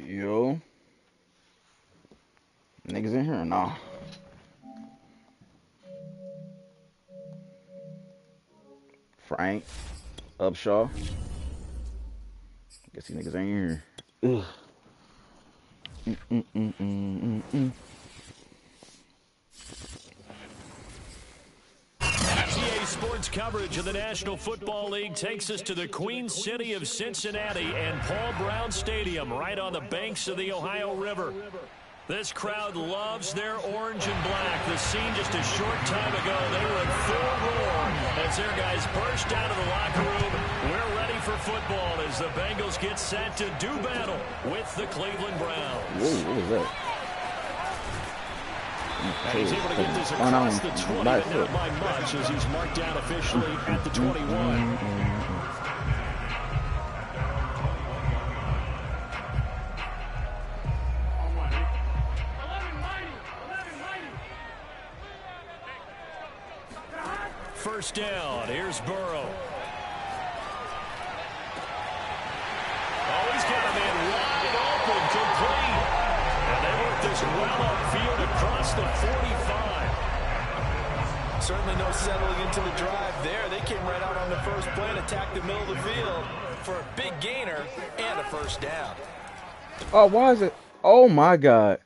Yo, niggas in here or nah? Frank, Upshaw. Guess these niggas ain't here. Ugh. TA Sports coverage of the National Football League takes us to the Queen City of Cincinnati and Paul Brown Stadium right on the banks of the Ohio River. This crowd loves their orange and black. The scene just a short time ago, they were in full roar as their guys burst out of the locker room. We're ready for football as the Bengals get set to do battle with the Cleveland Browns. Whoa, what was that? And he's able to get this across the 20, but not by much as he's marked down officially at the 21. First down, here's Burrow. Oh, he's got a man wide open, complete. And they work this well upfield across the 45. Certainly no settling into the drive there. They came right out on the first play and attacked the middle of the field for a big gainer and a first down. Oh, why is it? Oh, my God.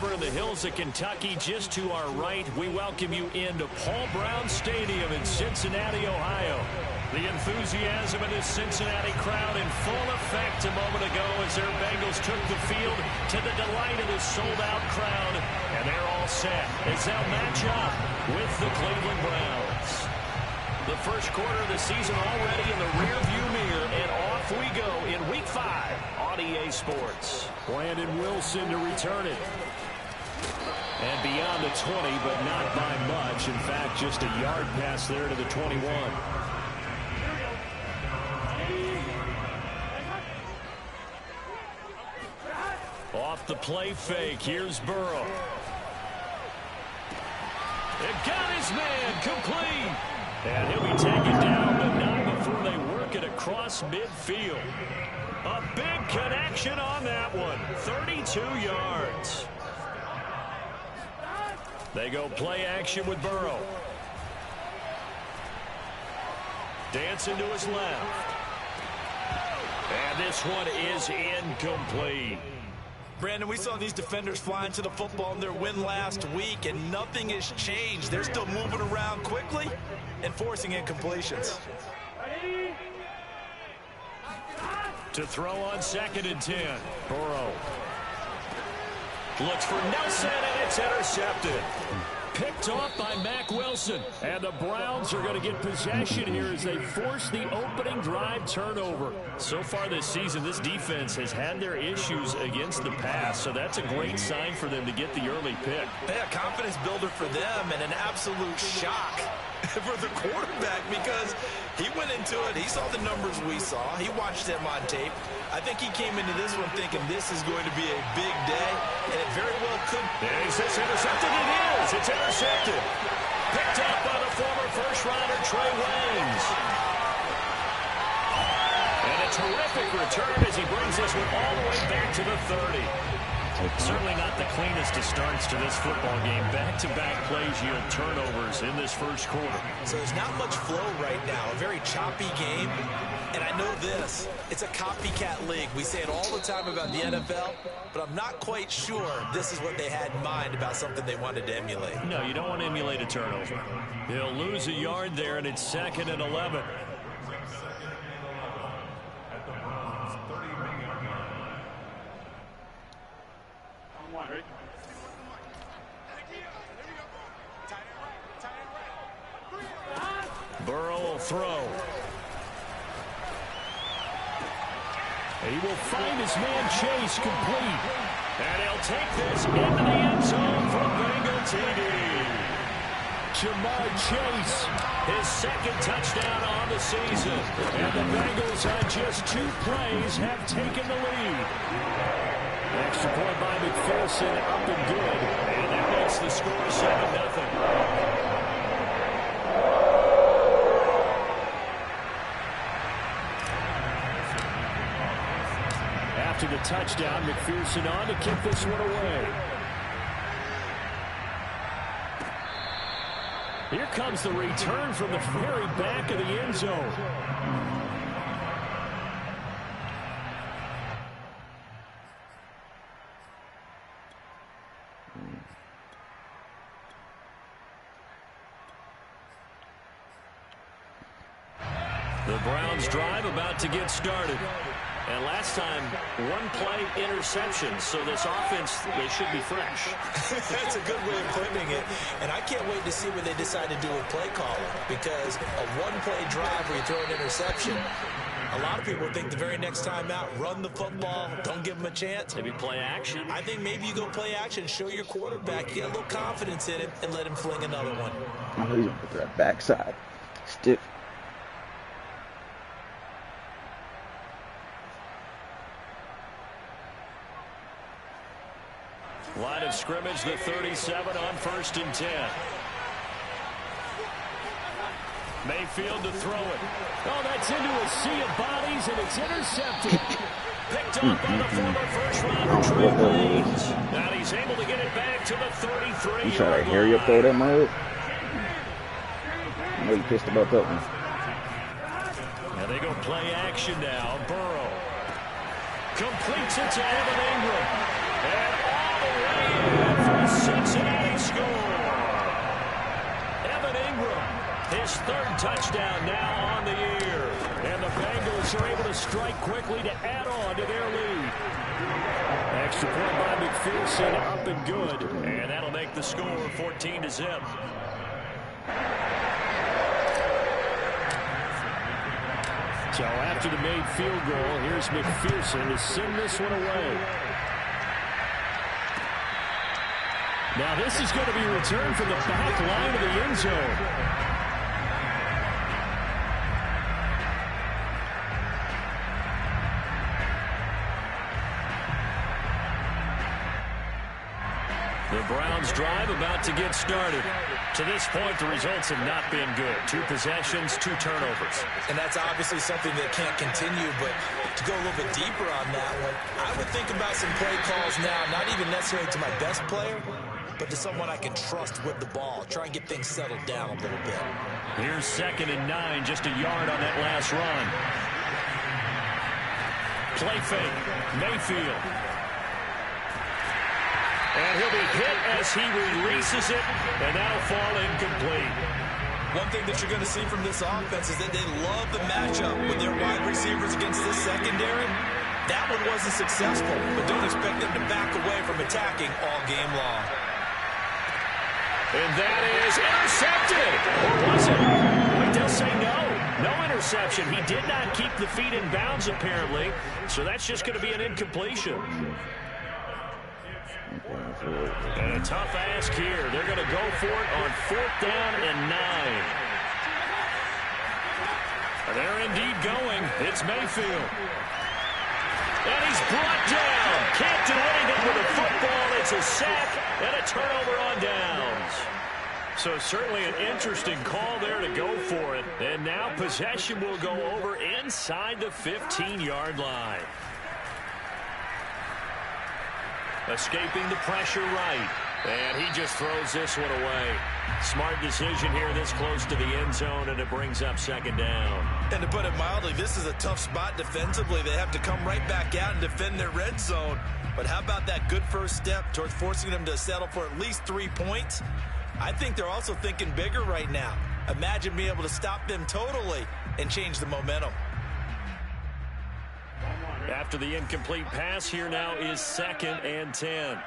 In the hills of Kentucky, just to our right, we welcome you into Paul Brown Stadium in Cincinnati, Ohio. The enthusiasm of this Cincinnati crowd in full effect a moment ago as their Bengals took the field to the delight of this sold-out crowd. And they're all set as they'll match up with the Cleveland Browns. The first quarter of the season already in the rearview mirror, and off we go in Week 5 on EA Sports. Brandon Wilson to return it. And beyond the 20, but not by much. In fact, just a yard pass there to the 21. Off the play fake, here's Burrow. It got his man complete. And he'll be taken down, but not before they work it across midfield. A big connection on that one. 32 yards. They go play action with Burrow. Dancing to his left. And this one is incomplete. Brandon, we saw these defenders flying to the football in their win last week, and nothing has changed. They're still moving around quickly and forcing incompletions. To throw on 2nd and 10. Burrow. Looks for Nelson, and it's intercepted. Picked off by Mack Wilson. And the Browns are going to get possession here as they force the opening drive turnover. So far this season, this defense has had their issues against the pass, so that's a great sign for them to get the early pick. Yeah, confidence builder for them and an absolute shock for the quarterback because he went into it. He saw the numbers we saw. He watched them on tape. I think he came into this one thinking this is going to be a big day, and it very well could. Is this intercepted? It is. It's intercepted. Picked up by the former first-rounder Trey Waynes. And it's terrific return as he brings this one all the way back to the 30. Certainly not the cleanest of starts to this football game. Back-to-back plays yield turnovers in this first quarter. So there's not much flow right now. A very choppy game. And I know this. It's a copycat league. We say it all the time about the NFL, but I'm not quite sure this is what they had in mind about something they wanted to emulate. No, you don't want to emulate a turnover. They'll lose a yard there, and it's 2nd and 11. Burrow will throw. He will find his man Chase complete. And he'll take this into the end zone for a Bengal TD. Jamar Chase, his 2nd touchdown on the season. And the Bengals on just 2 plays have taken the lead. Extra point by McPherson, up and good. And that makes the score 7-0. After the touchdown, McPherson on to kick this one away. Here comes the return from the very back of the end zone. The Browns drive about to get started. And last time, 1 play interception, so this offense, they should be fresh. That's a good way of putting it. And I can't wait to see what they decide to do with play calling, because a 1-play drive where you throw an interception, a lot of people think the very next time out, run the football, don't give them a chance. Maybe play action. I think maybe you go play action, show your quarterback, get a little confidence in him, and let him fling another one. I know he's going to put that backside. Stiff. Line of scrimmage, the 37 on 1st and 10. Mayfield to throw it. Oh, that's into a sea of bodies, and it's intercepted. Picked up by the former first-rounder Trey Waynes. Now he's able to get it back to the 33. You try to hurry up throw that mode. I know you pissed about that one. Now they go play action now. Burrow completes it to Evan Ingram. And all the way in for a Cincinnati score. Evan Ingram, his 3rd touchdown now on the year. And the Bengals are able to strike quickly to add on to their lead. Extra point by McPherson, up and good. And that'll make the score 14-0. So after the made field goal, here's McPherson to send this one away. Now this is going to be returned from the back line of the end zone. The Browns drive about to get started. To this point, the results have not been good. 2 possessions, 2 turnovers. And that's obviously something that can't continue, but to go a little bit deeper on that one, I would think about some play calls now, not even necessarily to my best player, but to someone I can trust with the ball. Try and get things settled down a little bit. Here's 2nd and 9, just a yard on that last run. Play fake, Mayfield. And he'll be hit as he releases it, and that'll fall incomplete. One thing that you're going to see from this offense is that they love the matchup with their wide receivers against this secondary. That one wasn't successful, but don't expect them to back away from attacking all game long. And that is intercepted. Or was it? Wait, they'll say no. No interception. He did not keep the feet in bounds, apparently. So that's just going to be an incompletion. And a tough ask here. They're going to go for it on 4th down and 9. And they're indeed going. It's Mayfield. And he's brought down. Can't do anything with the football. It's a sack and a turnover on downs. So certainly an interesting call there to go for it. And now possession will go over inside the 15-yard line. Escaping the pressure right. And he just throws this one away. Smart decision here this close to the end zone, and it brings up second down. And to put it mildly, this is a tough spot defensively. They have to come right back out and defend their red zone. But how about that good first step towards forcing them to settle for at least 3 points? I think they're also thinking bigger right now. Imagine being able to stop them totally and change the momentum. After the incomplete pass, here now is 2nd and 10.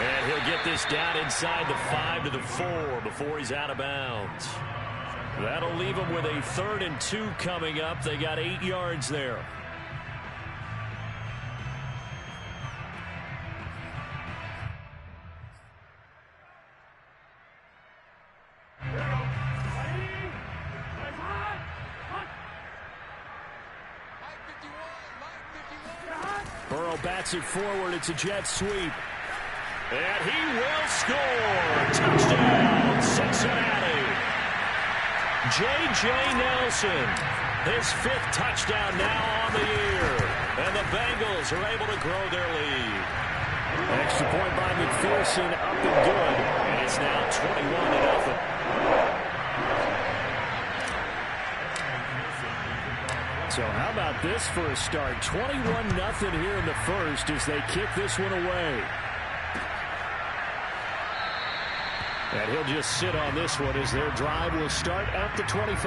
And he'll get this down inside the 5 to the 4 before he's out of bounds. That'll leave him with a 3rd and 2 coming up. They got 8 yards there. Burrow bats it forward. It's a jet sweep. And he will score. Touchdown, Cincinnati. J.J. Nelson, his 5th touchdown now on the year. And the Bengals are able to grow their lead. Extra point by McPherson, up and good. And it's now 21-0. So how about this for a start? 21-0 here in the first as they kick this one away. And he'll just sit on this one as their drive will start at the 25.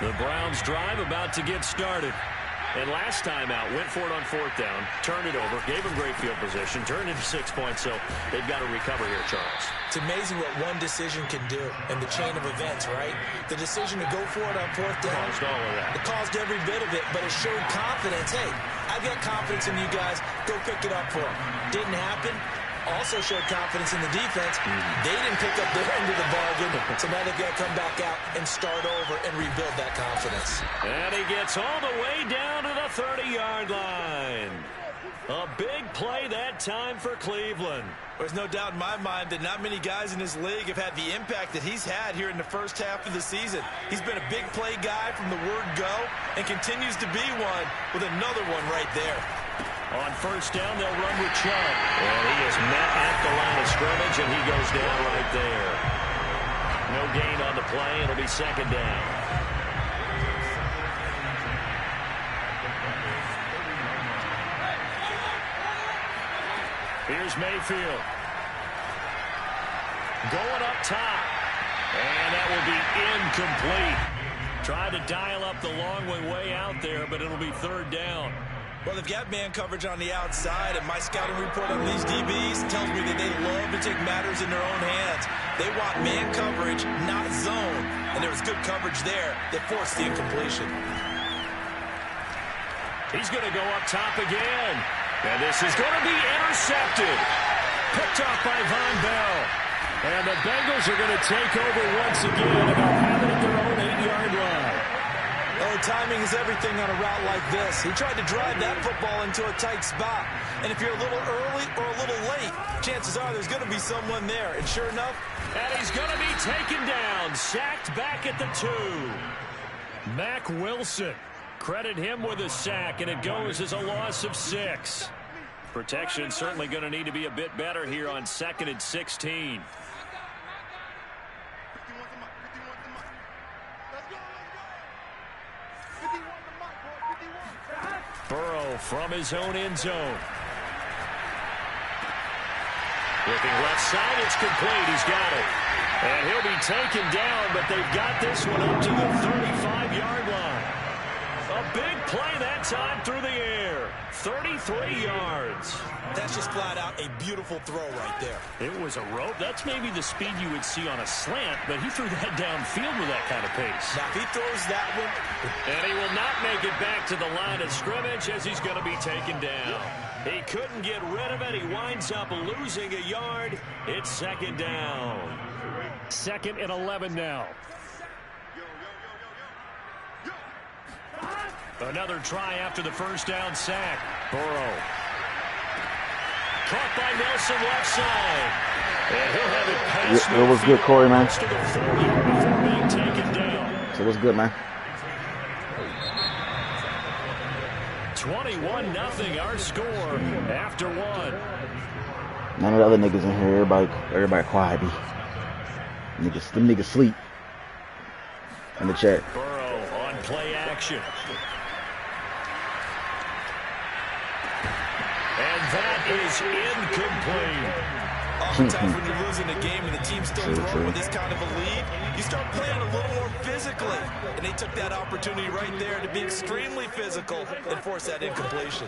The Browns drive about to get started. And last time out, went for it on 4th down, turned it over, gave them great field position, turned into 6 points, so they've got to recover here, Charles. It's amazing what one decision can do in the chain of events, right? The decision to go for it on 4th down. Caused all of that. It caused every bit of it, but it showed confidence. Hey, I've got confidence in you guys. Go pick it up for them. Didn't happen. Also showed confidence in the defense. They didn't pick up their end of the bargain, so now they've got to come back out and start over and rebuild that confidence. And he gets all the way down to the 30-yard line. A big play that time for Cleveland. There's no doubt in my mind that not many guys in this league have had the impact that he's had here in the first half of the season. He's been a big play guy from the word go and continues to be one with another one right there. On 1st down, they'll run with Chubb. And he is met at the line of scrimmage, and he goes down right there. No gain on the play. It'll be 2nd down. Here's Mayfield. Going up top. And that will be incomplete. Tried to dial up the long way out there, but it'll be 3rd down. Well, they've got man coverage on the outside, and my scouting report on these DBs tells me that they love to take matters in their own hands. They want man coverage, not zone. And there was good coverage there that forced the incompletion. He's going to go up top again. And this is going to be intercepted. Picked off by Von Bell. And the Bengals are going to take over once again, and they'll have it at their own 8-yard line. Oh, timing is everything on a route like this. He tried to drive that football into a tight spot. And if you're a little early or a little late, chances are there's going to be someone there. And sure enough, and he's going to be taken down, sacked back at the 2. Mack Wilson, credit him with a sack, and it goes as a loss of 6. Protection certainly going to need to be a bit better here on 2nd and 16. Burrow from his own end zone. Looking left side, it's complete. He's got it. And he'll be taken down, but they've got this one up to the 35-yard line. A big play that time through the air. 33 yards. That's just flat out a beautiful throw right there. It was a rope. That's maybe the speed you would see on a slant, but he threw that downfield with that kind of pace. Now, if he throws that one. And he will not make it back to the line of scrimmage as he's going to be taken down. He couldn't get rid of it. He winds up losing a yard. It's second down. 2nd and 11 now. Another try after the first down sack. Burrow. Caught by Nelson left side. And he'll have it past it was good, Corey, man. to the 40 before being taken down. So it was good, man. 21-0 our score after one. None of the other niggas in here. Everybody quiet. Them niggas sleep in the chat. Burrow on play action. And that is incomplete. Oftentimes when you're losing a game and the team's still throwing with this kind of a lead, you start playing a little more physically. And they took that opportunity right there to be extremely physical and force that incompletion.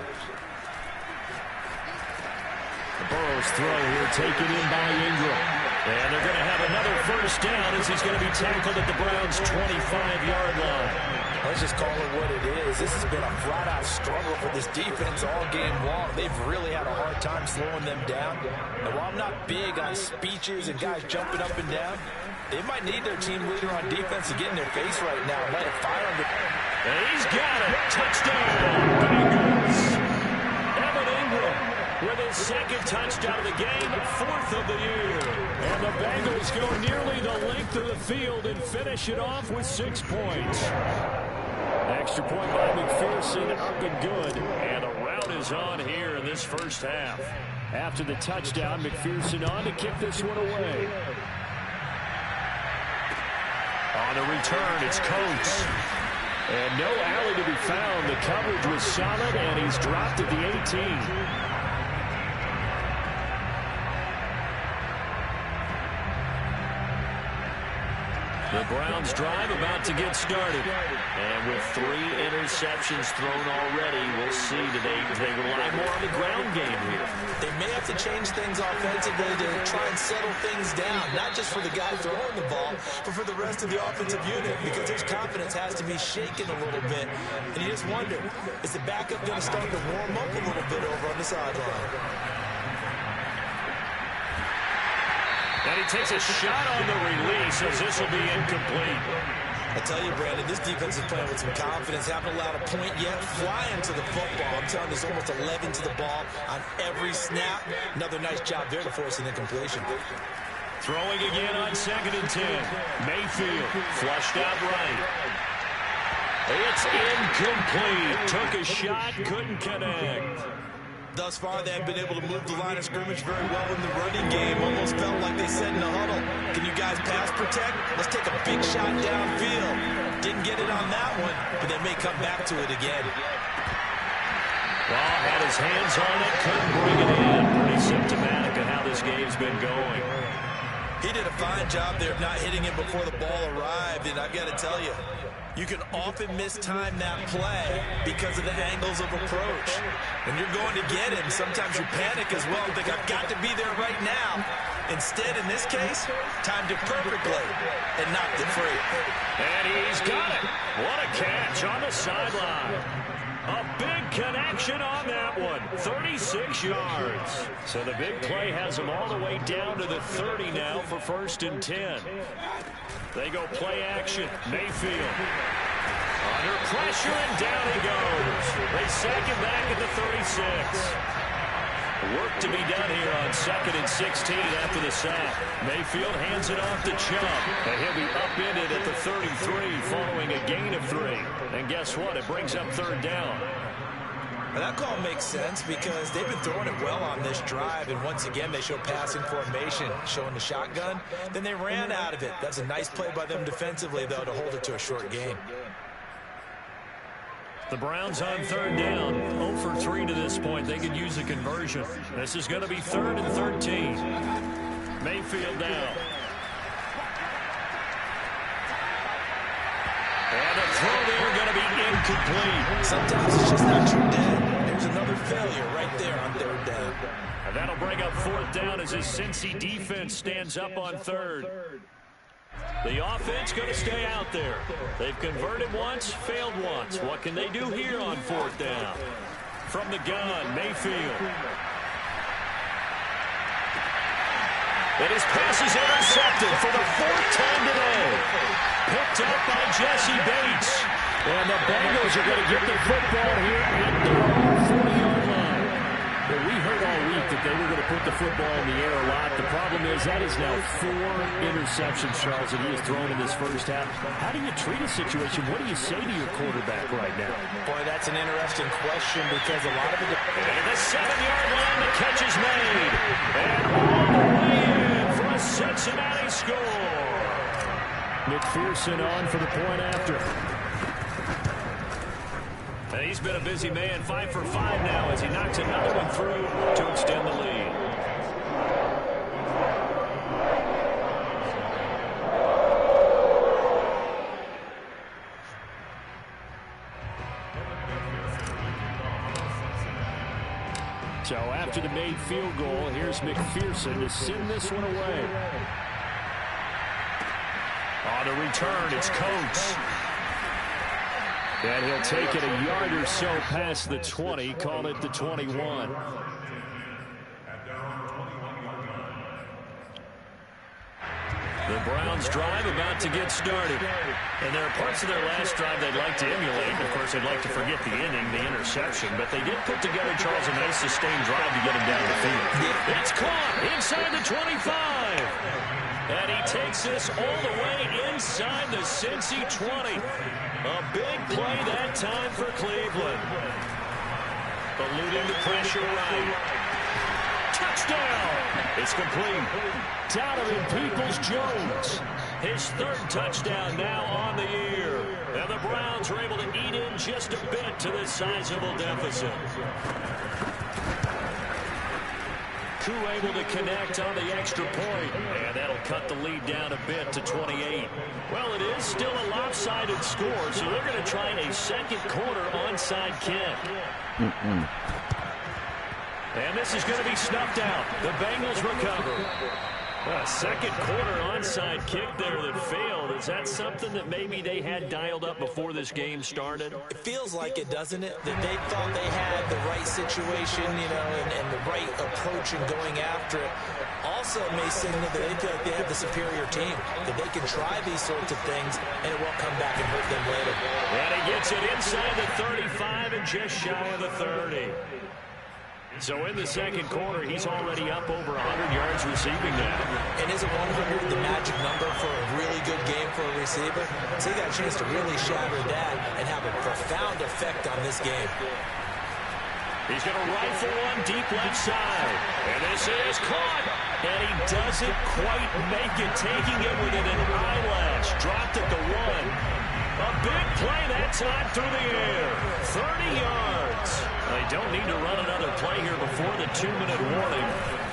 Burrow's throw here taken in by Ingram. And they're going to have another first down as he's going to be tackled at the Browns' 25-yard line. Let's just call it what it is. This has been a flat-out struggle for this defense all game long. They've really had a hard time slowing them down. And while I'm not big on speeches and guys jumping up and down, they might need their team leader on defense to get in their face right now and let it fire them. And he's got it. Touchdown, Bengals. Evan Ingram with his second touchdown of the game, 4th of the year. And the Bengals go nearly the length of the field and finish it off with 6 points. Extra point by McPherson, up and good. And the rout is on here in this first half. After the touchdown, McPherson on to kick this one away. On the return, it's Coates. And no alley to be found. The coverage was solid, and he's dropped at the 18. The Browns drive about to get started. And with 3 interceptions thrown already, we'll see today they rely more on the ground game here. They may have to change things offensively to try and settle things down, not just for the guy throwing the ball, but for the rest of the offensive unit, because his confidence has to be shaken a little bit. And you just wonder, is the backup going to start to warm up a little bit over on the sideline? And he takes a shot on the release as this will be incomplete. I tell you, Brandon, this defense is playing with some confidence. Haven't allowed a point yet. Flying to the football. I'm telling you, there's almost 11 to the ball on every snap. Another nice job there to force an incompletion. Throwing again on 2nd and 10. Mayfield flushed out right. It's incomplete. Took a shot, couldn't connect. Thus far, they have been able to move the line of scrimmage very well in the running game. Almost felt like they said in the huddle, can you guys pass protect? Let's take a big shot downfield. Didn't get it on that one, but they may come back to it again. Ball had his hands on it, couldn't bring it in. Pretty symptomatic of how this game's been going. He did a fine job there of not hitting it before the ball arrived, and I've got to tell you, you can often mistime that play because of the angles of approach. When you're going to get him, sometimes you panic as well and think, I've got to be there right now. Instead, in this case, timed it perfectly and knocked it free. And he's got it. What a catch on the sideline. A big connection on that one. 36 yards. So the big play has him all the way down to the 30 now for 1st and 10. They go play action. Mayfield. Under pressure, and down he goes. They sack him back at the 36. Work to be done here on 2nd and 16 after the sack. Mayfield hands it off to Chubb. And he'll be upended at the 33 following a gain of 3. And guess what? It brings up 3rd down. Now that call makes sense because they've been throwing it well on this drive, and once again they show passing formation, showing the shotgun. Then they ran out of it. That's a nice play by them defensively, though, to hold it to a short gain. The Browns on 3rd down, 0 for 3 to this point. They could use a conversion. This is going to be 3rd and 13. Mayfield down. And the throw there going to be incomplete. Sometimes it's just not your day. There's another failure right there on 3rd down. And that'll bring up 4th down as his Cincy defense stands up on 3rd. The offense going to stay out there. They've converted once, failed once. What can they do here on 4th down? From the gun, Mayfield. And his pass is intercepted for the 4th time today. Picked up by Jesse Bates. And the Bengals are going to get the football here at their own 40-yard line. But we heard all week that they were going to put the football in the air a lot. The problem is that is now 4 interceptions, Charles, that he has thrown in this first half. How do you treat a situation? What do you say to your quarterback right now? Boy, that's an interesting question because a lot of it... And the 7-yard line, the catch is made. And all the way in for a Cincinnati score. McPherson on for the point after. He's been a busy man, 5 for 5 now as he knocks another one through to extend the lead. So after the made field goal, here's McPherson to send this one away. On the return, it's Coates. And he'll take it a yard or so past the 20, call it the 21. The Browns drive about to get started. And there are parts of their last drive they'd like to emulate. Of course, they'd like to forget the inning, the interception. But they did put together, Charles, a nice sustained drive to get him down the field. It's caught inside the 25. And he takes this all the way inside the Cincy 20. A big play that time for Cleveland. Eluding the pressure right. Touchdown! It's complete. Donovan Peoples-Jones. His 3rd touchdown now on the year. And the Browns are able to eat in just a bit to this sizable deficit. Koo able to connect on the extra point. And that'll cut the lead down a bit to 28. Well, it is still a lopsided score, so they're going to try a second quarter onside kick. And this is going to be snuffed out. The Bengals recover. A second quarter onside kick there that failed. Is that something that maybe they had dialed up before this game started? It feels like it, doesn't it? That they thought they had the right situation, you know, and the right approach in going after it. Also, it may signal that they feel like they have the superior team, that they can try these sorts of things, and it won't come back and hurt them later. And he gets it inside the 35 and just shy of the 30. So in the second quarter, he's already up over 100 yards receiving now. And isn't 100 the magic number for a really good game for a receiver? So he got a chance to really shatter that and have a profound effect on this game. He's going to rifle one deep left side. And this is caught. And he doesn't quite make it, taking it within an eyelash. Dropped at the 1. A big play that time through the air. 30 yards. They don't need to run another play here before the 2-minute warning.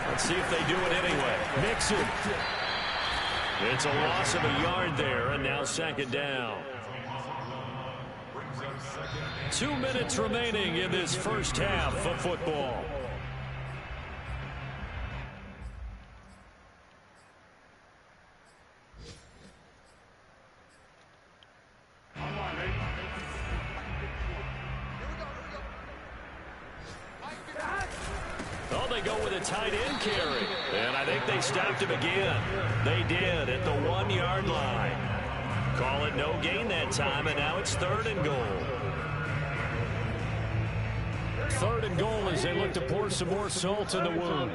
Let's see if they do it anyway. Mixon. It's a loss of a yard there, and now second down. 2 minutes remaining in this first half of football. Go with a tight end carry. And I think they stopped him again. They did at the 1-yard line. Call it no gain that time, and now it's 3rd and goal. 3rd and goal as they look to pour some more salt in the wound.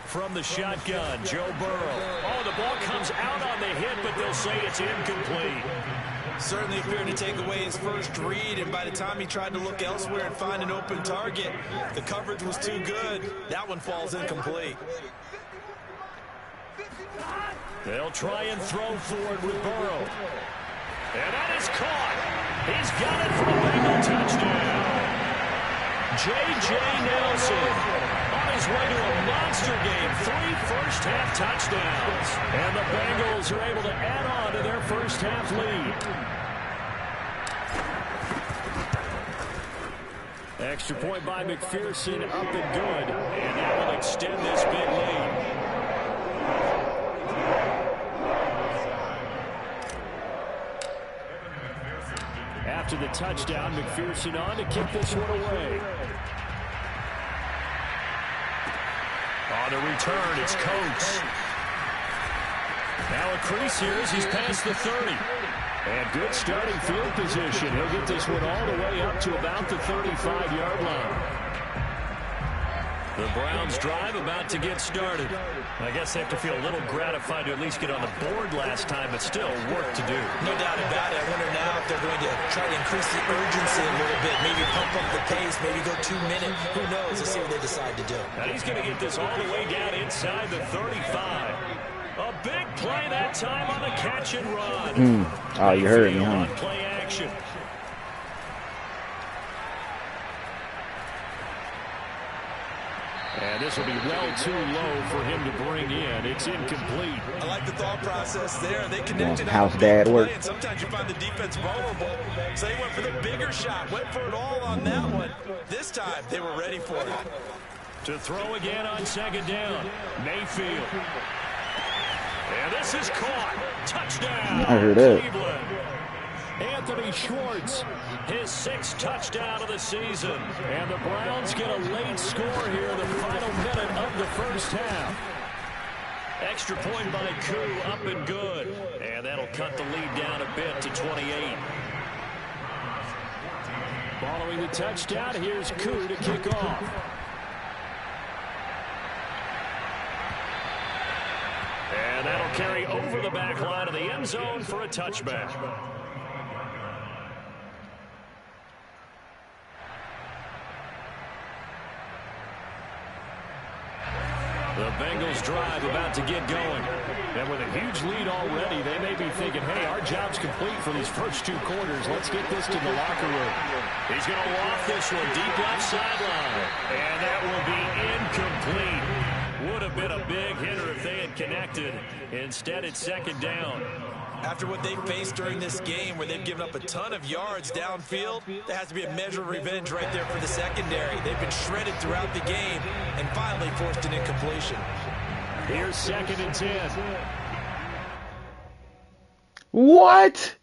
From the shotgun, Joe Burrow. Oh, the ball comes out on the hit, but they'll say it's incomplete. Certainly appeared to take away his first read, and by the time he tried to look elsewhere and find an open target, the coverage was too good. That one falls incomplete. They'll try and throw forward with Burrow. And that is caught. He's got it for a Bengal touchdown. J.J. Nelson on his way to a monster game. 3 first-half touchdowns. And the Bengals are able to add on to their first-half lead. Extra point by McPherson, up and good. And that will extend this big lead. after the touchdown. McPherson on to kick this one away. On the return, it's Coates. Now a crease here as he's past the 30. And good starting field position. He'll get this one all the way up to about the 35-yard line. The Browns drive about to get started. I guess they have to feel a little gratified to at least get on the board last time, but still work to do. No doubt about it. I wonder now if they're going to try to increase the urgency a little bit, maybe pump up the pace, maybe go 2 minutes. Who knows? Let's see what they decide to do. Now he's going to get this all the way down inside the 35. A big play that time on the catch and run. Oh, you heard me, huh? On play action. And this will be well too low for him to bring in. It's incomplete. I like the thought process there. They connected House dad work. And sometimes you find the defense vulnerable. So they went for the bigger shot. Went for it all on that one. This time, they were ready for it. To throw again on second down. Mayfield. And this is caught. Touchdown. I heard that. Cleveland. Anthony Schwartz, his 6th touchdown of the season. And the Browns get a late score here in the final minute of the first half. Extra point by Koo, up and good. And that'll cut the lead down a bit to 28. Following the touchdown, here's Koo to kick off. And that'll carry over the back line of the end zone for a touchback. The Bengals drive about to get going. And with a huge lead already, they may be thinking, hey, our job's complete for these first 2 quarters. Let's get this to the locker room. He's going to loft this one deep left sideline. And that will be incomplete. Would have been a big hitter if they had connected. Instead, it's second down. After what they faced during this game where they've given up a ton of yards downfield, there has to be a measure of revenge right there for the secondary. They've been shredded throughout the game and finally forced an incompletion. Here's 2nd and 10. What?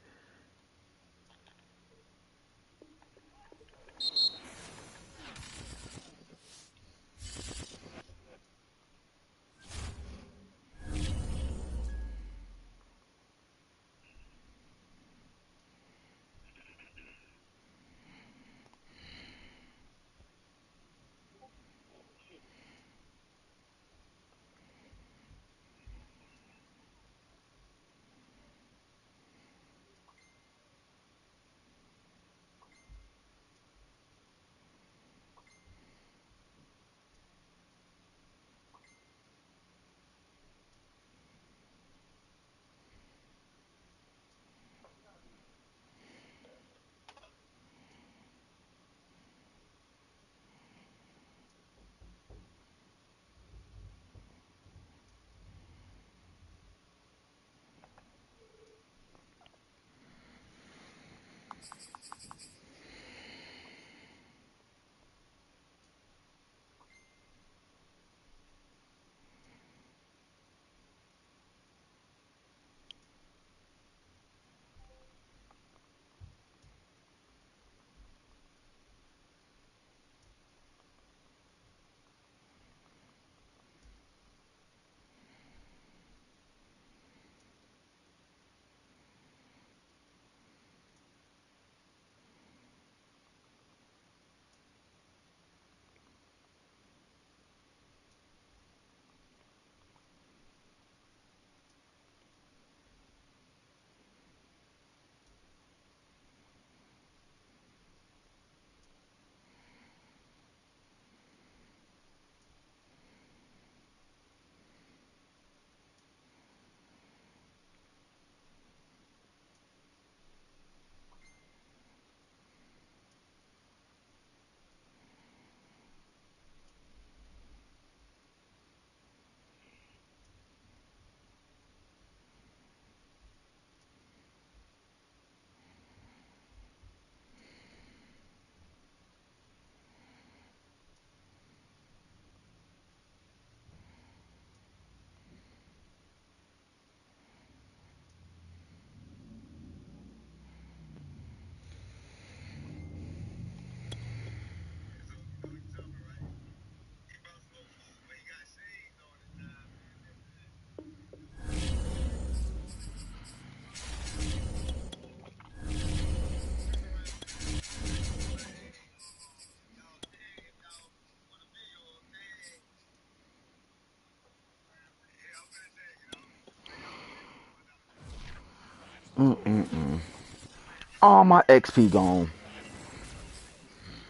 All my XP gone.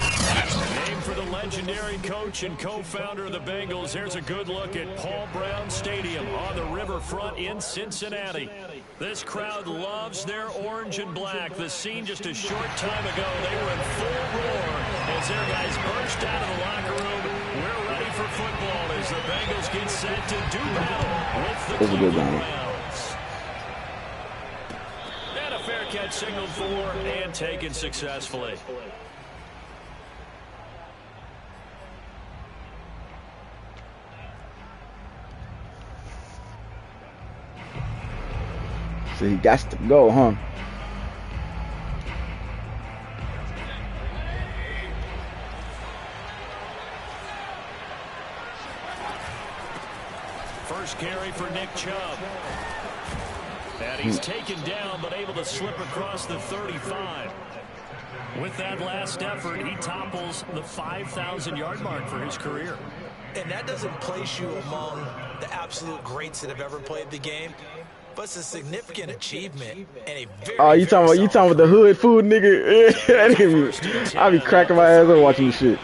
Named for the legendary coach and co-founder of the Bengals, here's a good look at Paul Brown Stadium on the riverfront in Cincinnati. This crowd loves their orange and black. The scene just a short time ago, they were in full roar as their guys burst out of the locker room. We're ready for football as the Bengals get set to do battle with the Cleveland Browns. And a fair catch signaled for and taken successfully. So he got to go, huh? First carry for Nick Chubb. And he's taken down, but able to slip across the 35. With that last effort, he topples the 5,000-yard mark for his career. And that doesn't place you among the absolute greats that have ever played the game. But it's a significant achievement and a very, you talking about the hood food nigga? That nigga I be cracking my ass up watching this shit.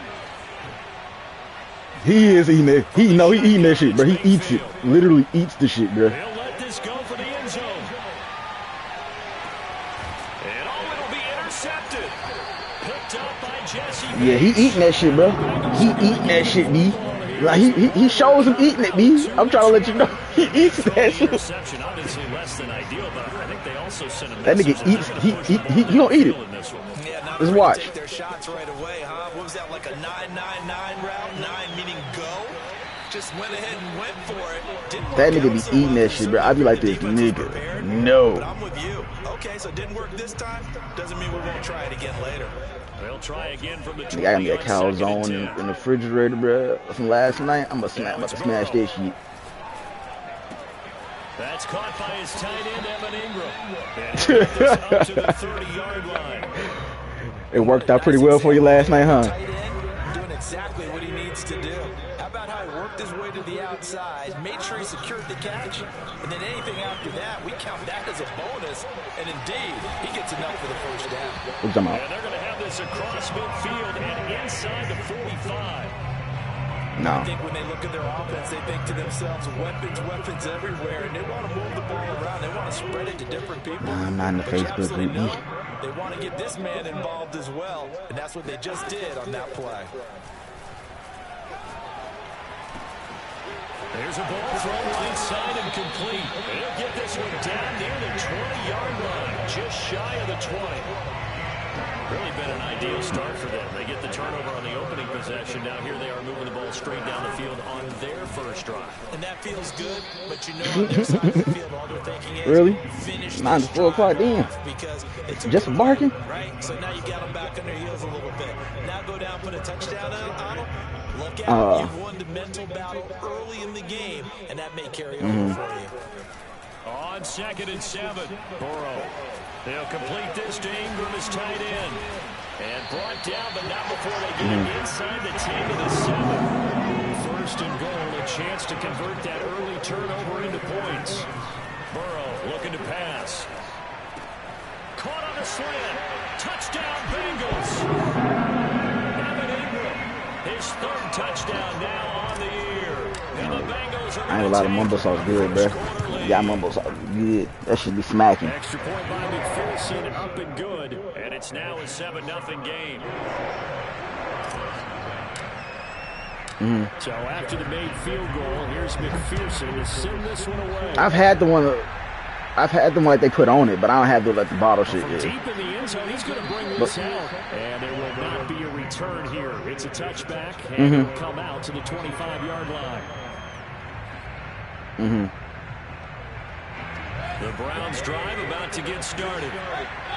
He is eating it. He eating that shit, bro. He eats it. Literally eats the shit, bro. He'll let this go for the end zone. And it'll be intercepted. Picked up by Jesse. Yeah, he eating that shit, bro. He eating that shit, B. Like he shows him eating it, B. I'm trying to let you know he eats that shit. Interception, obviously less than ideal, but I think they also sent him. That nigga eats. He gonna eat it. Yeah, let's watch. Take their shots right away, huh? What was that, like a 9-9-9 route? 9 meaning go. Just went ahead and went for it. That nigga be eating that shit, bro. I be like this nigga. No. But I'm with you. Okay, so it didn't work this time. Doesn't mean we won't try it again later. They'll try again from the 20. I got me a calzone in the refrigerator, bro, from last night. I'm about to smash that shit. That's caught by his tight end, Evan Ingram. And he gets this up to the 30-yard line. It worked out pretty well for you last night, huh? Tight end doing exactly what he needs to do. How about how he worked his way to the outside, made sure he secured the catch, and then anything after that, we count that as a bonus. And indeed, he gets enough for the first down. What you talking about? And they're going to have this across midfield and inside the 45. No. I think when they look at their offense, they think to themselves, weapons everywhere, and they want to move the ball around. They want to spread it to different people. I'm not in the Facebook group. No, they want to get this man involved as well, and that's what they just did on that play. There's a ball thrown right side and complete. They'll get this one down near the 20-yard line, just shy of the 20. Really been an ideal start for them. They get the turnover on the opening possession. Now here they are moving the ball straight down the field on their first drive. And that feels good, but you know on their side of the field, all they're thinking is really? Finish 9 to 4 o'clock then. Because it's just for barking? Right? So now you got them back on their heels a little bit. Now go down, put a touchdown on them. Look out. You've won the mental battle early in the game, and that may carry over for you. On 2nd and 7, Burrow. They'll complete this to Ingram as tight end. And brought down, but not before they get it inside the 10 to the 7. First and goal, a chance to convert that early turnover into points. Burrow looking to pass. Caught on a slant. Touchdown, Bengals. Evan Ingram, his 3rd touchdown now on the year. And the Bengals are I ain't a lot of mumbo sauce good, bro. Yeah, mumbo sauce good. That should be smacking. Extra point by McPherson, up and good. And it's now a 7-0 game. So after the made field goal, here's McPherson to send this one away. I've had the one like they put on it, but I don't have the like the bottle shit. From deep in the end zone, he's going to bring this out. And there will not be a return here. It's a touchback, and it'll come out to the 25-yard line. The Browns drive about to get started.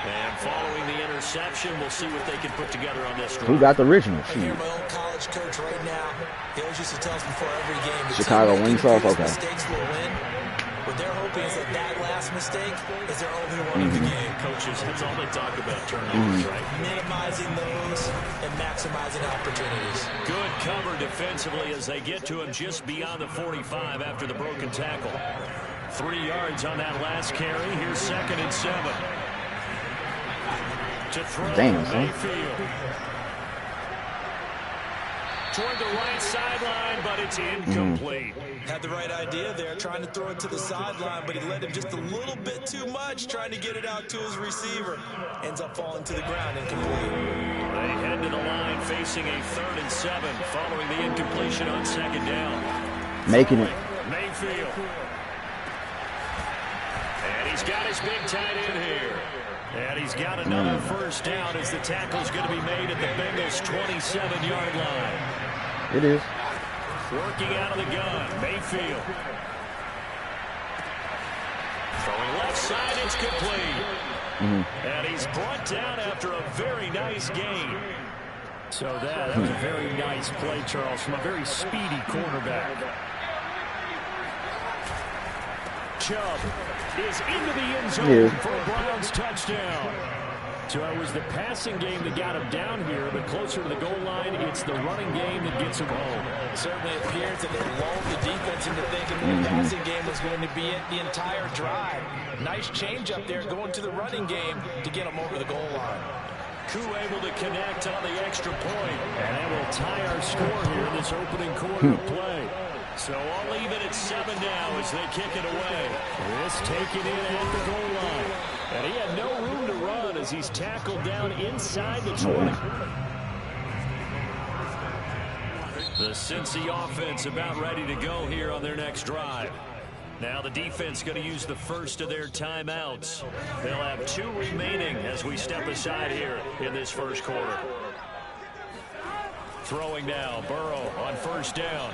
And following the interception, we'll see what they can put together on this drive. Who got the original? I hear my old college coach right now. He always used to tell us before every game. Chicago wing sauce? Okay. Mistakes will win. What they're hoping is that last mistake is their only one in the game. Coaches, that's all they talk about, turnovers, right? Minimizing those and maximizing opportunities. Good cover defensively as they get to him just beyond the 45 after the broken tackle. 3 yards on that last carry. Here's 2nd and 7. To throw. Damn, son. Mayfield. Toward the right sideline, but it's incomplete. Had the right idea there, trying to throw it to the sideline, but he let him just a little bit too much, trying to get it out to his receiver. Ends up falling to the ground, incomplete. They head to the line, facing a 3rd and 7, following the incompletion on 2nd down. Making it. Mayfield. And he's got his big tight end here. And he's got another 1st down as the tackle's going to be made at the Bengals' 27-yard line. It is. Working out of the gun, Mayfield. Throwing left side, it's complete. And he's brought down after a very nice gain. So that was a very nice play, Charles, from a very speedy cornerback. Chubb is into the end zone for a Browns touchdown. So it was the passing game that got him down here, but closer to the goal line, it's the running game that gets him home. It certainly appears that they lulled the defense into thinking the passing game was going to be it the entire drive. Nice change up there going to the running game to get him over the goal line. Koo able to connect on the extra point. And that will tie our score here in this opening quarter of play. So I'll leave it at 7 now as they kick it away. This taken in at the goal line. And he had no room to run as he's tackled down inside the 20. The Cincy offense about ready to go here on their next drive. Now the defense going to use the first of their timeouts. They'll have 2 remaining as we step aside here in this first quarter. Throwing now, Burrow on 1st down.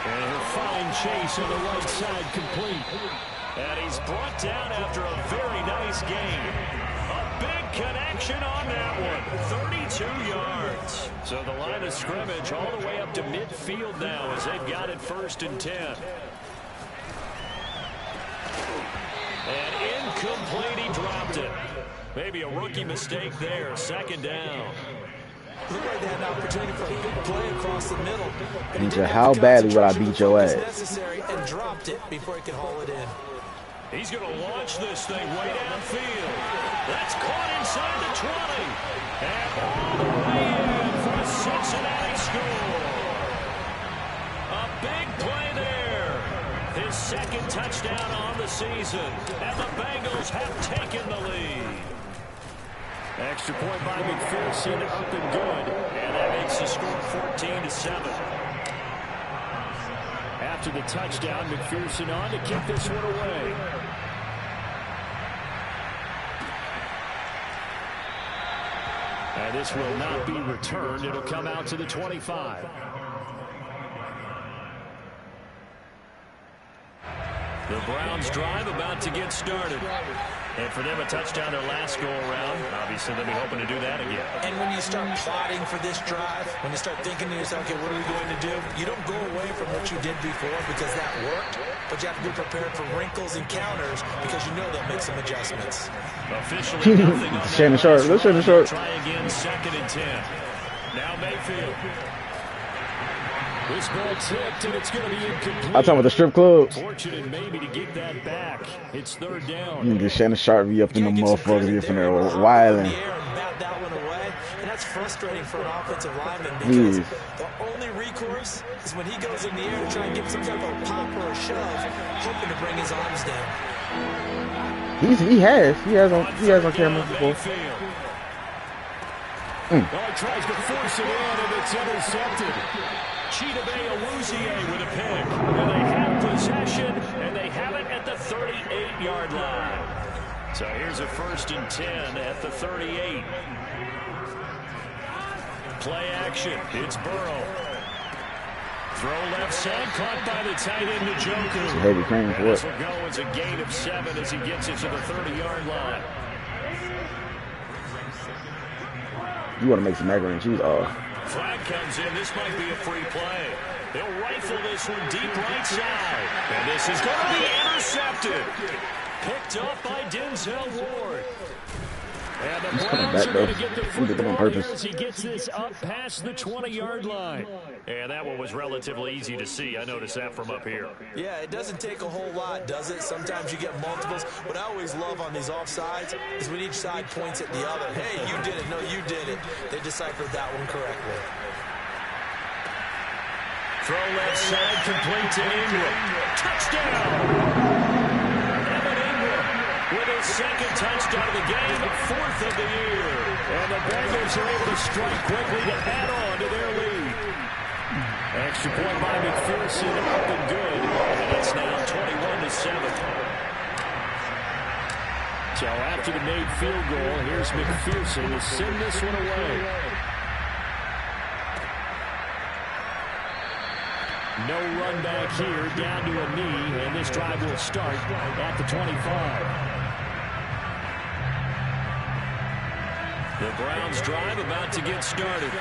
And a fine chase on the right side complete. And he's brought down after a very nice gain. A big connection on that one. 32 yards. So the line of scrimmage all the way up to midfield now as they've got it 1st and 10. And incomplete, he dropped it. Maybe a rookie mistake there. 2nd down. Looked like they had an opportunity for a big play across the middle. Ninja, how badly would I beat your ass? Necessary and dropped it before he could haul it in. He's going to launch this thing way downfield. That's caught inside the 20. And all the way in for a Cincinnati score. A big play there. His 2nd touchdown on the season. And the Bengals have taken the lead. Extra point by McPherson, up and good. And that makes the score 14-7. After the touchdown, McPherson on to kick this one away. And this will not be returned. It'll come out to the 25. The Browns drive about to get started. And for them, a touchdown their last go-around. Obviously, they'll be hoping to do that again. And when you start plotting for this drive, when you start thinking to yourself, okay, what are we going to do? You don't go away from what you did before because that worked, but you have to be prepared for wrinkles and counters because you know they'll make some adjustments. Officially nothing on Shannon Sharp. Let's Shannon Sharp. Try again, 2nd and 10. Now Mayfield. This ball tipped, and it's going to be incomplete. I'm talking about the strip club. Fortunate maybe to get that back. It's 3rd down. Nigga, Shannon Sharp be up in the motherfuckers be up in there wilding. That one away, and that's frustrating for an offensive lineman because the only recourse is when he goes in the air to try and give some type of pop or a shove, hoping to bring his arms down. He has on camera before. Oh, he tries to force it in, and it's intercepted. Chidobe Awuzie with a pick. And they have possession, and they have it at the 38-yard line. So here's a 1st and 10 at the 38. Play action. It's Burrow. Throw left side, caught by the tight end Njoku. It's a heavy crane for it. This will go as a gain of 7 as he gets it to the 30-yard line. You want to make some macaroni and cheese? Flag comes in. This might be a free play. They'll rifle this one deep right side. And this is going to be intercepted. Picked up by Denzel Ward. And the He's coming Browns back, are though. going to get the He did that on football here purpose. as he gets this up past the 20-yard line. And that one was relatively easy to see. I noticed that from up here. Yeah, it doesn't take a whole lot, does it? Sometimes you get multiples. What I always love on these offsides is when each side points at the other. Hey, you did it. No, you did it. They deciphered that one correctly. Throw left side, complete to Ingram. Touchdown! Evan Ingram with his second touchdown of the game, fourth of the year. And the Bengals are able to strike quickly to add on to their lead. Extra point by McPherson, up and good. And it's now 21-7. So after the made field goal, here's McPherson to send this one away. No run back here, down to a knee, and this drive will start at the 25. The Browns drive about to get started.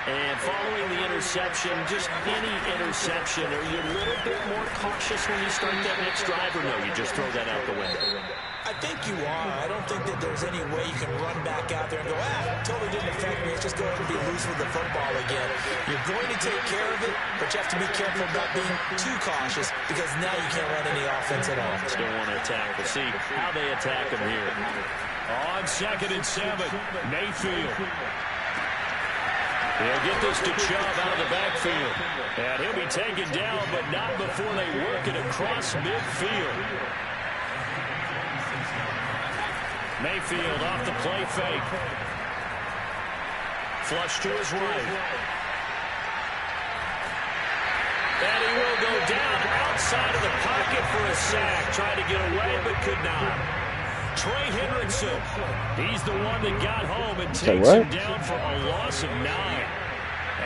And following the interception, just any interception, are you a little bit more cautious when you start that next drive, or no, you just throw that out the window? I think you are. I don't think that there's any way you can run back out there and go, totally didn't affect me. Let's just go ahead and be loose with the football again. You're going to take care of it, but you have to be careful about being too cautious because now you can't run any offense at all. Still want to attack. We'll see how they attack him here. On 2nd and 7, Mayfield. They'll get this to Chubb out of the backfield. And he'll be taken down, but not before they work it across midfield. Mayfield off the play fake. Flush to his right. And he will go down outside of the pocket for a sack. Tried to get away, but could not. Trey Hendrickson, he's the one that got home and takes him down for a loss of 9.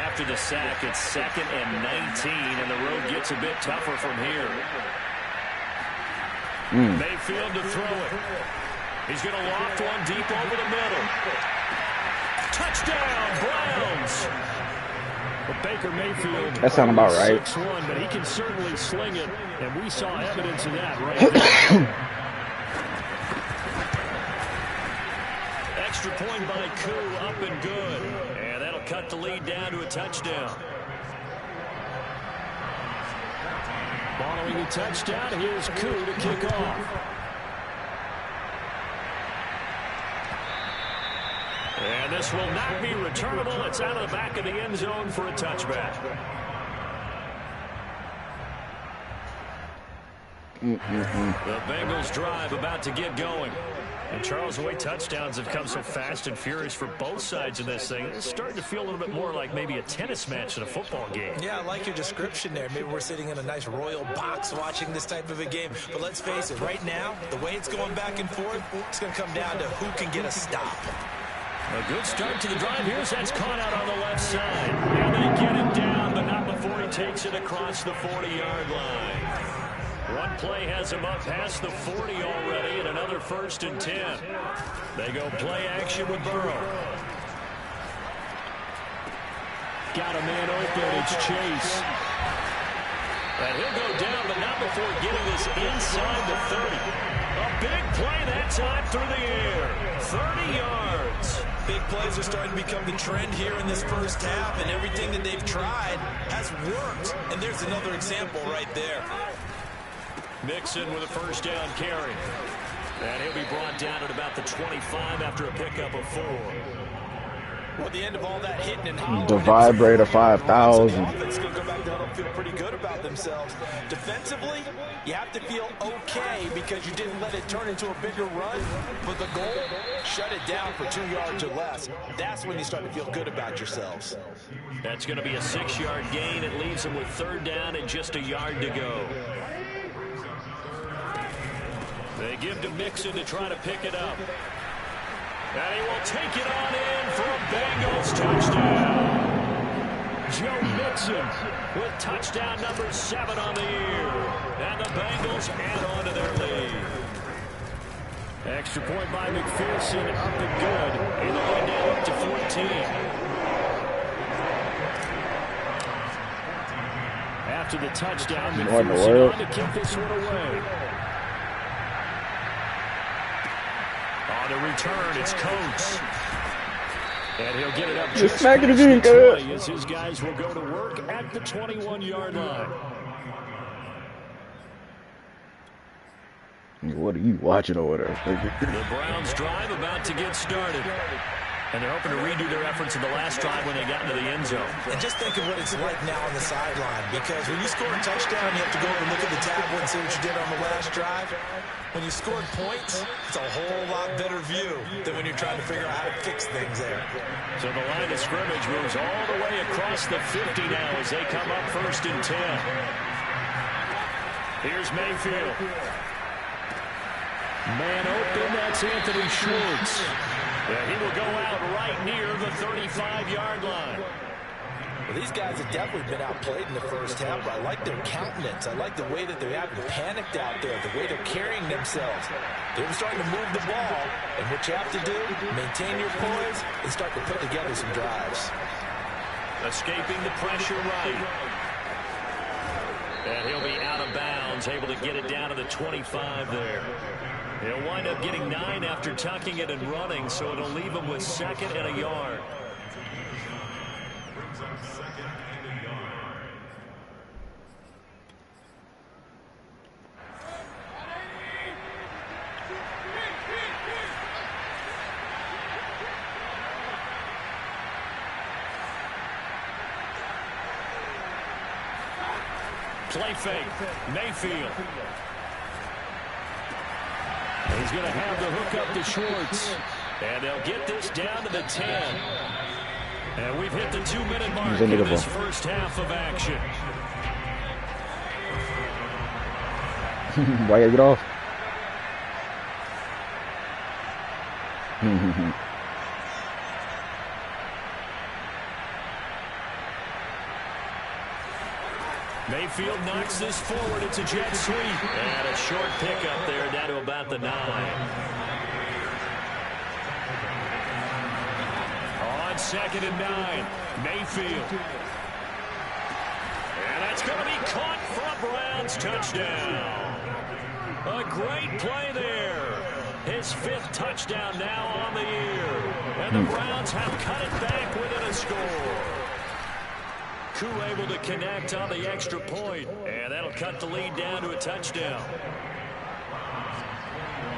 After the sack, it's 2nd and 19, and the road gets a bit tougher from here. Mayfield to throw it. He's going to loft one deep over the middle. Touchdown, Browns! But Baker Mayfield, that sounds about right. 6'1", but he can certainly sling it, and we saw evidence of that right there. Extra point by Koo, up and good. And that'll cut the lead down to a touchdown. Following the touchdown, here's Koo to kick off. And this will not be returnable. It's out of the back of the end zone for a touchback. The Bengals drive about to get going. And Charles, the way touchdowns have come so fast and furious for both sides of this thing, it's starting to feel a little bit more like maybe a tennis match than a football game. Yeah, I like your description there. Maybe we're sitting in a nice royal box watching this type of a game. But let's face it, right now, the way it's going back and forth, it's going to come down to who can get a stop. A good start to the drive. Here's that's caught out on the left side. And they get him down, but not before he takes it across the 40-yard line. One play has him up past the 40 already, and another 1st and 10. They go play action with Burrow. Got a man open. It's Chase. And he'll go down, but not before getting this inside the 30. A big play that time through the air. 30 yards. Big plays are starting to become the trend here in this first half, and everything that they've tried has worked. And there's another example right there. Mixon with a first down carry. And he'll be brought down at about the 25 after a pickup of 4. Well, the end of all that hitting and hollering. The vibrator 5,000. The offense is going to go back there and feel pretty good about themselves. Defensively, you have to feel okay because you didn't let it turn into a bigger run. But the goal, shut it down for 2 yards or less. That's when you start to feel good about yourselves. That's going to be a 6-yard gain. It leaves them with 3rd down and just a yard to go. They give to Mixon to try to pick it up. And he will take it on in for a Bengals touchdown. Joe Mixon with touchdown number 7 on the year. And the Bengals add on to their lead. Extra point by McPherson, up and good. And the lead now up to 14. After the touchdown, McPherson on to kick this one away. On the return, it's Coates. And he'll get it up Just just smacking past it in, the 20 good. as his guys will go to work at the 21-yard line. What are you watching over there? The Browns drive about to get started. And they're hoping to redo their efforts in the last drive when they got into the end zone. And just think of what it's like now on the sideline, because when you score a touchdown, you have to go over and look at the tablet and see what you did on the last drive. When you scored points, it's a whole lot better view than when you're trying to figure out how to fix things there. So the line of scrimmage moves all the way across the 50 now as they come up 1st and 10. Here's Mayfield. Man open, that's Anthony Schwartz. Yeah, he will go out right near the 35-yard line. Well, these guys have definitely been outplayed in the first half, but I like their countenance. I like the way that they're having panicked out there, the way they're carrying themselves. They're starting to move the ball, and what you have to do, maintain your poise and start to put together some drives. Escaping the pressure right. And he'll be out of bounds, able to get it down to the 25 there. He'll wind up getting 9 after tucking it and running, so it'll leave him with 2nd and a yard. Play fake, Mayfield. He's going to have the hook up to Schwartz. And they'll get this down to the 10. And we've hit the 2-minute mark in this first half of action. Why you get off? Mayfield knocks this forward. It's a jet sweep. And a short pickup there down to about the 9. On 2nd and 9, Mayfield. And that's going to be caught for a Browns touchdown. A great play there. His 5th touchdown now on the year. And the Browns have cut it back within a score. Koo able to connect on the extra point, and that'll cut the lead down to a touchdown.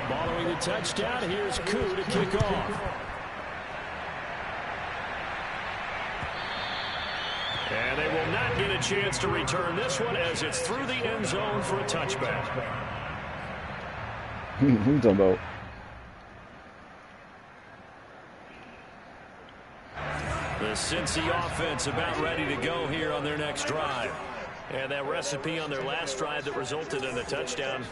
Following the touchdown, here's Koo to kick off. And they will not get a chance to return this one as it's through the end zone for a touchback. Who you talking about? The Cincy offense about ready to go here on their next drive. And that recipe on their last drive that resulted in a touchdown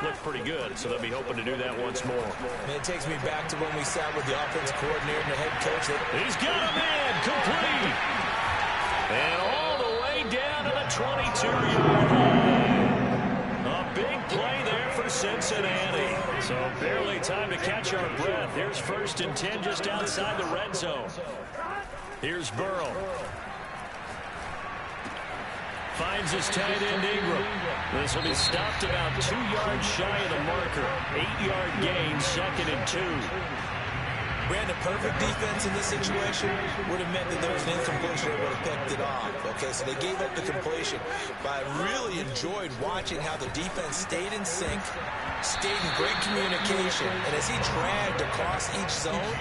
looked pretty good, so they'll be hoping to do that once more. It takes me back to when we sat with the offensive coordinator and the head coach. He's got a man complete. And all the way down to the 22-yard line. A big play there for Cincinnati. So barely time to catch our breath. Here's 1st and 10 just outside the red zone. Here's Burrow. Finds his tight end Ingram. This will be stopped about 2 yards shy of the marker. 8-yard gain, 2nd and 2. Brandon, perfect defense in this situation would have meant that there was an incompletion that would have picked it off. Okay, so they gave up the completion. But I really enjoyed watching how the defense stayed in sync, stayed in great communication, and as he dragged across each zone,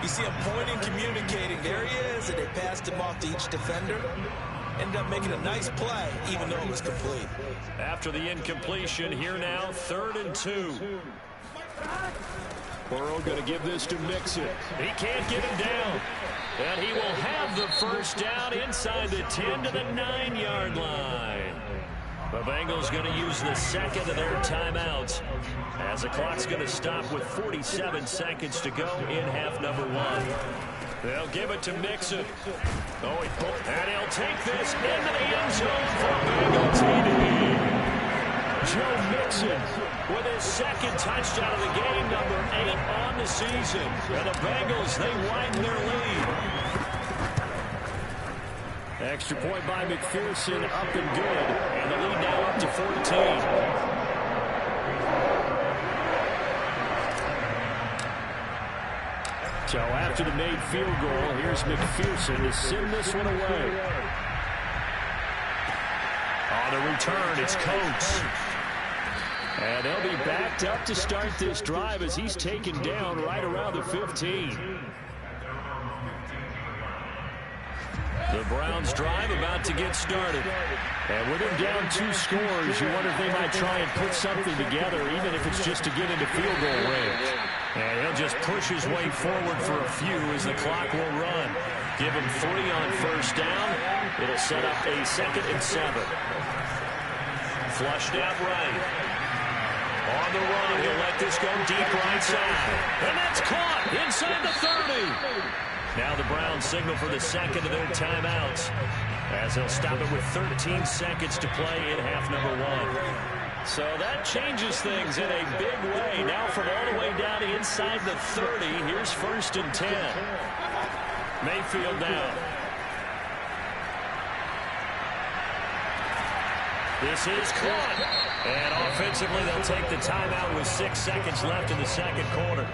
you see him pointing, communicating. There he is, and they passed him off to each defender. Ended up making a nice play, even though it was complete. After the incompletion, here now, 3rd and 2. Burrow going to give this to Mixon. He can't get him down. And he will have the first down inside the 10 to the 9-yard line. The Bengals going to use the 2nd of their timeouts as the clock's going to stop with 47 seconds to go in half number 1. They'll give it to Mixon. Oh, he pulled, and he'll take this into the end zone for a Bengal TD. Joe Mixon with his 2nd touchdown of the game, number 8 on the season. And the Bengals, they widen their lead. Extra point by McPherson, up and good. And the lead now up to 14. So after the made field goal, here's McPherson to send this one away. On the return, it's Coates. And they'll be backed up to start this drive as he's taken down right around the 15. The Browns drive about to get started. And with them down 2 scores, you wonder if they might try and put something together, even if it's just to get into field goal range. And he'll just push his way forward for a few as the clock will run. Give him 3 on first down. It'll set up a 2nd and 7. Flushed out right. On the run, he'll let this go deep right side. And that's caught inside the 30. Now the Browns signal for the 2nd of their timeouts as they'll stop it with 13 seconds to play in half number 1. So that changes things in a big way. Now from all the way down inside the 30, here's 1st and 10. Mayfield down. This is caught. And offensively, they'll take the timeout with 6 seconds left in the 2nd quarter.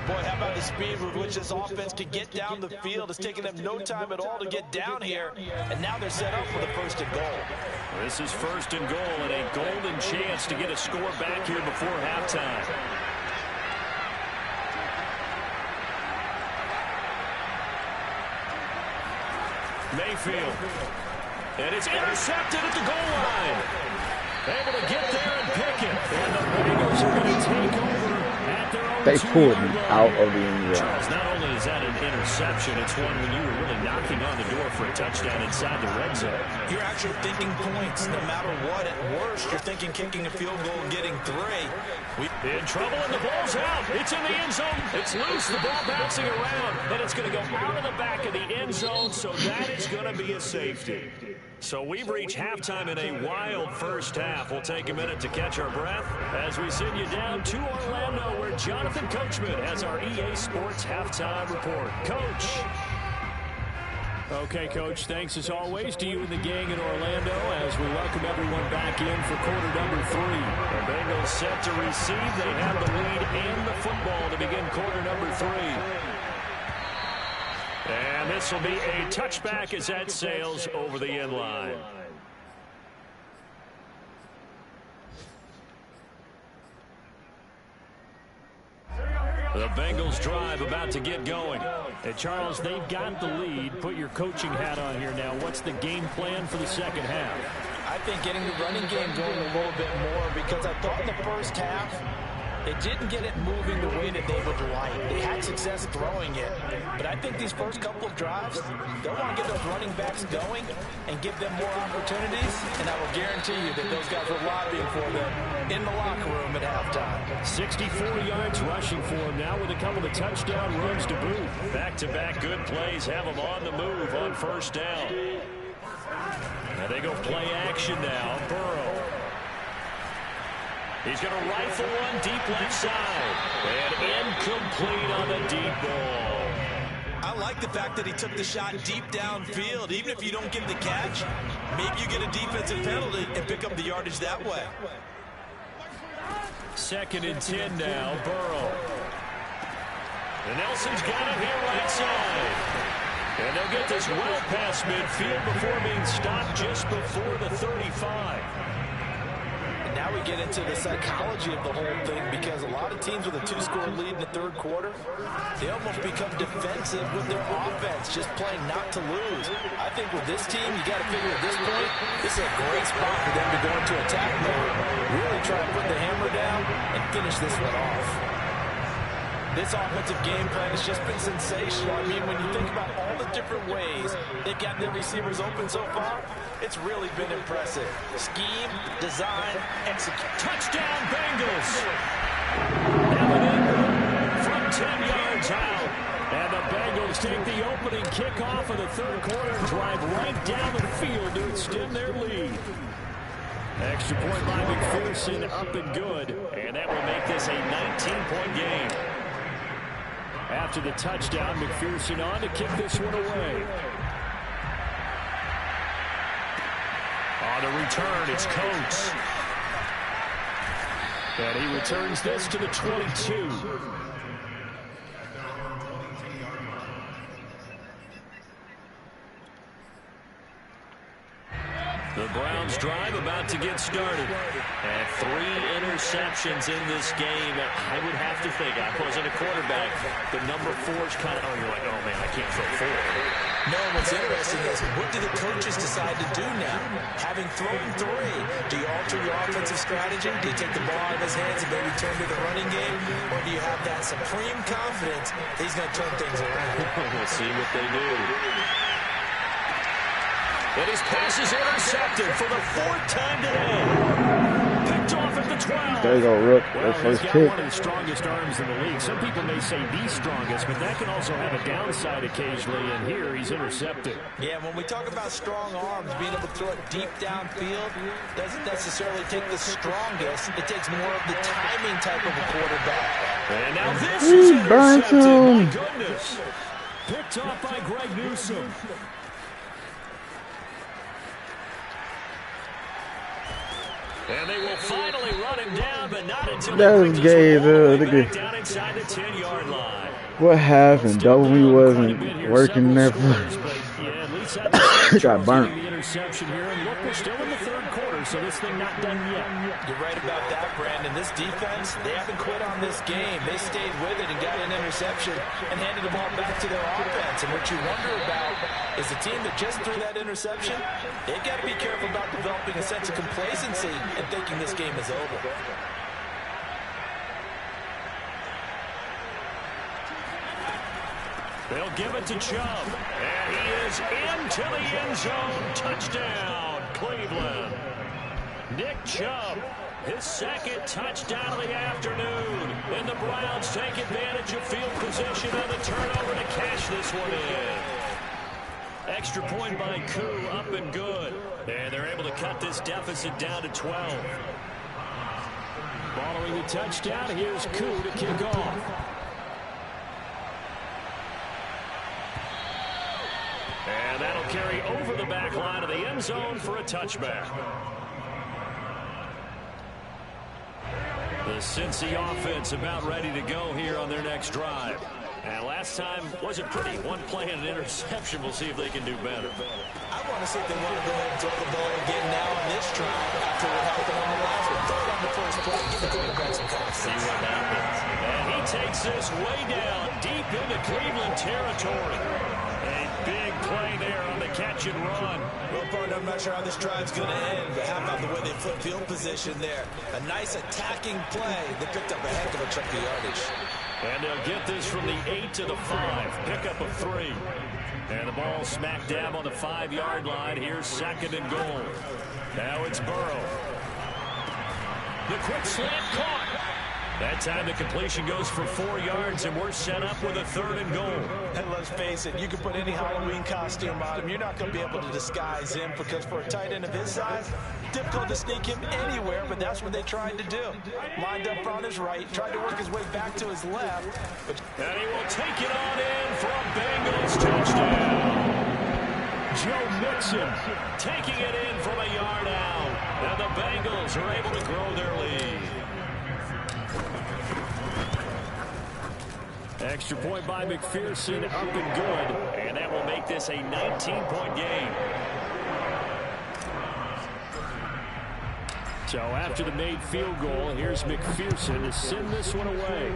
Boy, how about the speed with which this offense could get down the field? It's taken them no time at all to get down here, and now they're set up for the 1st and goal. This is 1st and goal and a golden chance to get a score back here before halftime. Mayfield. And it's intercepted at the goal line. Able to get there and pick it. And the Bengals are going to take over at their own. They pulled me out of the end zone. Charles, not only is that an interception, it's one when you were really knocking on the door for a touchdown inside the red zone. You're actually thinking points no matter what. At worst, you're thinking kicking a field goal and getting 3. In trouble, and the ball's out. It's in the end zone. It's loose. The ball bouncing around, and it's going to go out of the back of the end zone, so that is going to be a safety. So we've reached halftime in a wild first half. We'll take a minute to catch our breath as we send you down to Orlando, where Jonathan Coachman has our EA Sports halftime report. Coach. Okay, Coach, thanks as always to you and the gang in Orlando as we welcome everyone back in for quarter number 3. The Bengals set to receive. They have the lead and the football to begin quarter number 3. And this will be a touchback as that sails over the end line. The Bengals drive about to get going. And Charles, they've got the lead. Put your coaching hat on here now. What's the game plan for the 2nd half? I think getting the running game going a little bit more, because I thought in the first half they didn't get it moving the way that they would like. They had success throwing it. But I think these first couple of drives, they'll want to get those running backs going and give them more opportunities. And I will guarantee you that those guys were lobbying for them in the locker room at halftime. 64 yards rushing for him now with a couple of touchdown runs to boot. Back-to-back good plays have them on the move on first down. Now they go play action now. Burrow. He's going to rifle one deep left side. And incomplete on the deep ball. I like the fact that he took the shot deep downfield. Even if you don't get the catch, maybe you get a defensive penalty and pick up the yardage that way. 2nd and 10 now, Burrow. And Nelson's got it here right side. And they'll get this well past midfield before being stopped just before the 35. Now we get into the psychology of the whole thing, because a lot of teams with a 2-score lead in the 3rd quarter, they almost become defensive with their offense, just playing not to lose. I think with this team, you got to figure at this point, this is a great spot for them to go into attack mode, really try to put the hammer down and finish this one off. This offensive game plan has just been sensational. I mean, when you think about all the different ways they've got their receivers open so far, it's really been impressive. Scheme, design, execute. Touchdown, Bengals! Evan Ingram from 10 yards out. And the Bengals take the opening kickoff of the 3rd quarter and drive right down the field to extend their lead. Extra point by McPherson, up and good. And that will make this a 19-point game. After the touchdown, McPherson on to kick this one away. On the return, it's Coates. And he returns this to the 22. The Browns drive about to get started. And 3 interceptions in this game. I would have to think, I wasn't a quarterback, the number 4 is kind of, you're like, oh man, I can't throw 4. No, what's interesting is what do the coaches decide to do now? Having thrown 3, do you alter your offensive strategy? Do you take the ball out of his hands and maybe turn to the running game? Or do you have that supreme confidence that he's going to turn things around? We'll see what they do. And his pass is intercepted for the 4th time today. Picked off at the 12. There you go, Rook. That's Well, first he's got pick. one of the strongest arms in the league. Some people may say the strongest, but that can also have a downside occasionally, and here he's intercepted. Yeah, when we talk about strong arms, being able to throw it deep downfield doesn't necessarily take the strongest. It takes more of the timing type of a quarterback. And now this is burnt intercepted. him. My goodness. Picked off by Greg Newsome. And they will finally run him down, but not until That he was brings gay, us all the way though. back down inside the 10-yard line. What happened? Still W down quite a wasn't bit here, working there. several scores, but yeah, at least that was Got burnt. getting the interception here. And look, we're still in the 3rd quarter, so this thing not done yet. You're right about that, Brandon. This defense, they haven't quit on this game. They stayed with it and got an interception and handed the ball back to their offense. And what you wonder about is the team that just threw that interception, they've got to be careful about developing a sense of complacency and thinking this game is over. They'll give it to Chubb. And he is into the end zone. Touchdown, Cleveland. Nick Chubb, his 2nd touchdown of the afternoon. And the Browns take advantage of field position on the turnover to cash this one in. Extra point by Koo, up and good. And they're able to cut this deficit down to 12. Following the touchdown, here's Koo to kick off. And that'll carry over the back line of the end zone for a touchback. The Cincy offense about ready to go here on their next drive. And last time wasn't pretty. 1 play and an interception. We'll see if they can do better. I want to see if they want to go ahead and throw the ball again now on this drive after what happened on the last one. Throw it on the first play. Give the quarterback some confidence. See what happens. And he takes this way down, deep into Cleveland territory. A big play there on the catch and run. Well, partner, I'm not sure how this drive's going to end, but how about the way they flip field position there? A nice attacking play. They picked up a heck of a chunk of yardage. And they'll get this from the 8 to the 5. Pickup of 3. And the ball smack dab on the 5-yard line. Here's 2nd and goal. Now it's Burrow. The quick slant caught. That time the completion goes for 4 yards, and we're set up with a 3rd and goal. And let's face it, you can put any Halloween costume on him. You're not going to be able to disguise him because for a tight end of his size, difficult to sneak him anywhere, but that's what they tried to do. Lined up on his right, tried to work his way back to his left. And he will take it on in for a Bengals touchdown. Joe Mixon taking it in from a yard out. And the Bengals are able to grow their lead. Extra point by McPherson, up and good. And that will make this a 19-point game. So after the made field goal, here's McPherson to send this one away.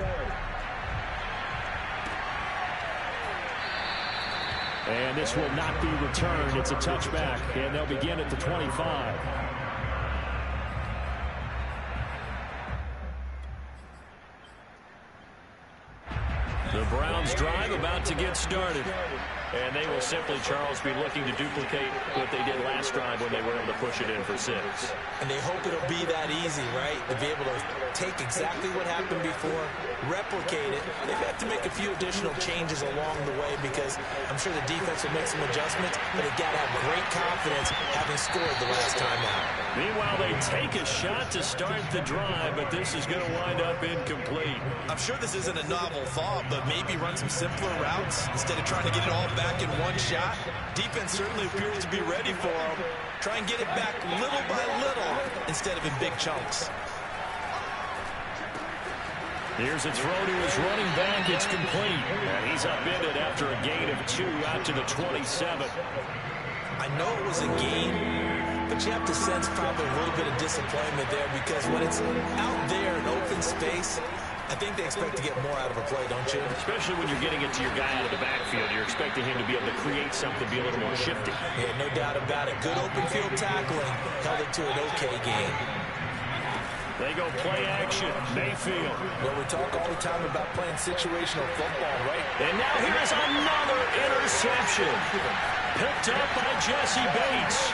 And this will not be returned. It's a touchback, and they'll begin at the 25. The Browns drive about to get started. And they will simply, Charles, be looking to duplicate what they did last drive when they were able to push it in for 6. And they hope it'll be that easy, right? To be able to take exactly what happened before, replicate it. They've had to make a few additional changes along the way because I'm sure the defense will make some adjustments, but they've got to have great confidence having scored the last time out. Meanwhile, they take a shot to start the drive, but this is going to wind up incomplete. I'm sure this isn't a novel thought, but maybe run some simpler routes instead of trying to get it all back in one shot. Defense certainly appears to be ready for them. Try and get it back little by little instead of in big chunks. Here's a throw to his running back. It's complete. And he's upended after a gain of 2 out to the 27. I know it was a gain, But you have to sense probably a little bit of disappointment there because when it's out there in open space, I think they expect to get more out of a play, don't you? Especially when you're getting it to your guy out of the backfield. You're expecting him to be able to create something, be a little more shifty. Yeah, no doubt about it. Good open field tackling held it to an okay game. They go play action. Mayfield. Well, we talk all the time about playing situational football, right? And now here's another interception. Picked up by Jesse Bates.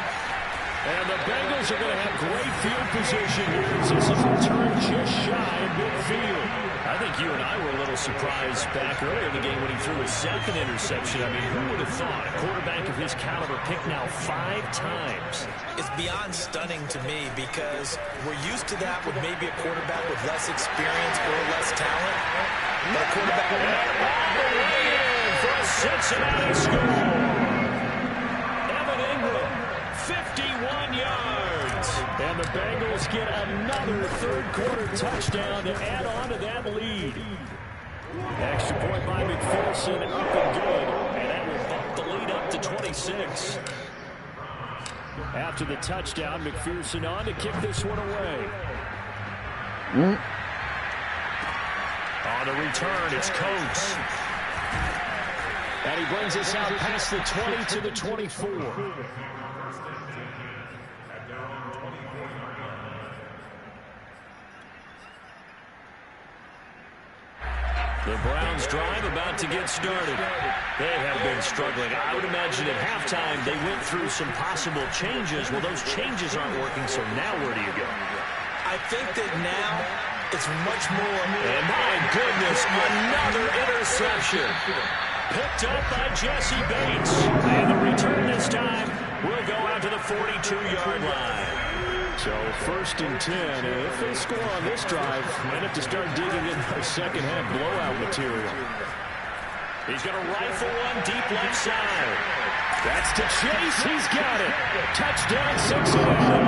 And the Bengals are going to have great field position here as this is returned just shy of midfield. I think you and I were a little surprised back earlier in the game when he threw his second interception. I mean, who would have thought a quarterback of his caliber picked now 5 times? It's beyond stunning to me because we're used to that with maybe a quarterback with less experience or less talent. But a quarterback all the way in for a Cincinnati score. 51 yards. And the Bengals get another third-quarter touchdown to add on to that lead. Extra point by McPherson, up and good. And that will bump the lead up to 26. After the touchdown, McPherson on to kick this one away. On the return, it's Coates. And he brings us out past the 20 to the 24. The Browns drive about to get started. They have been struggling. I would imagine at halftime they went through some possible changes. Well, those changes aren't working, so now where do you go? I think that now it's much more. And my goodness, another interception. Picked up by Jesse Bates. And the return this time will go out to the 42-yard line. So 1st and 10, and if they score on this drive, might have to start digging in their second half blowout material. He's going to rifle one deep left side. That's to Chase. He's got it. Touchdown, Cincinnati.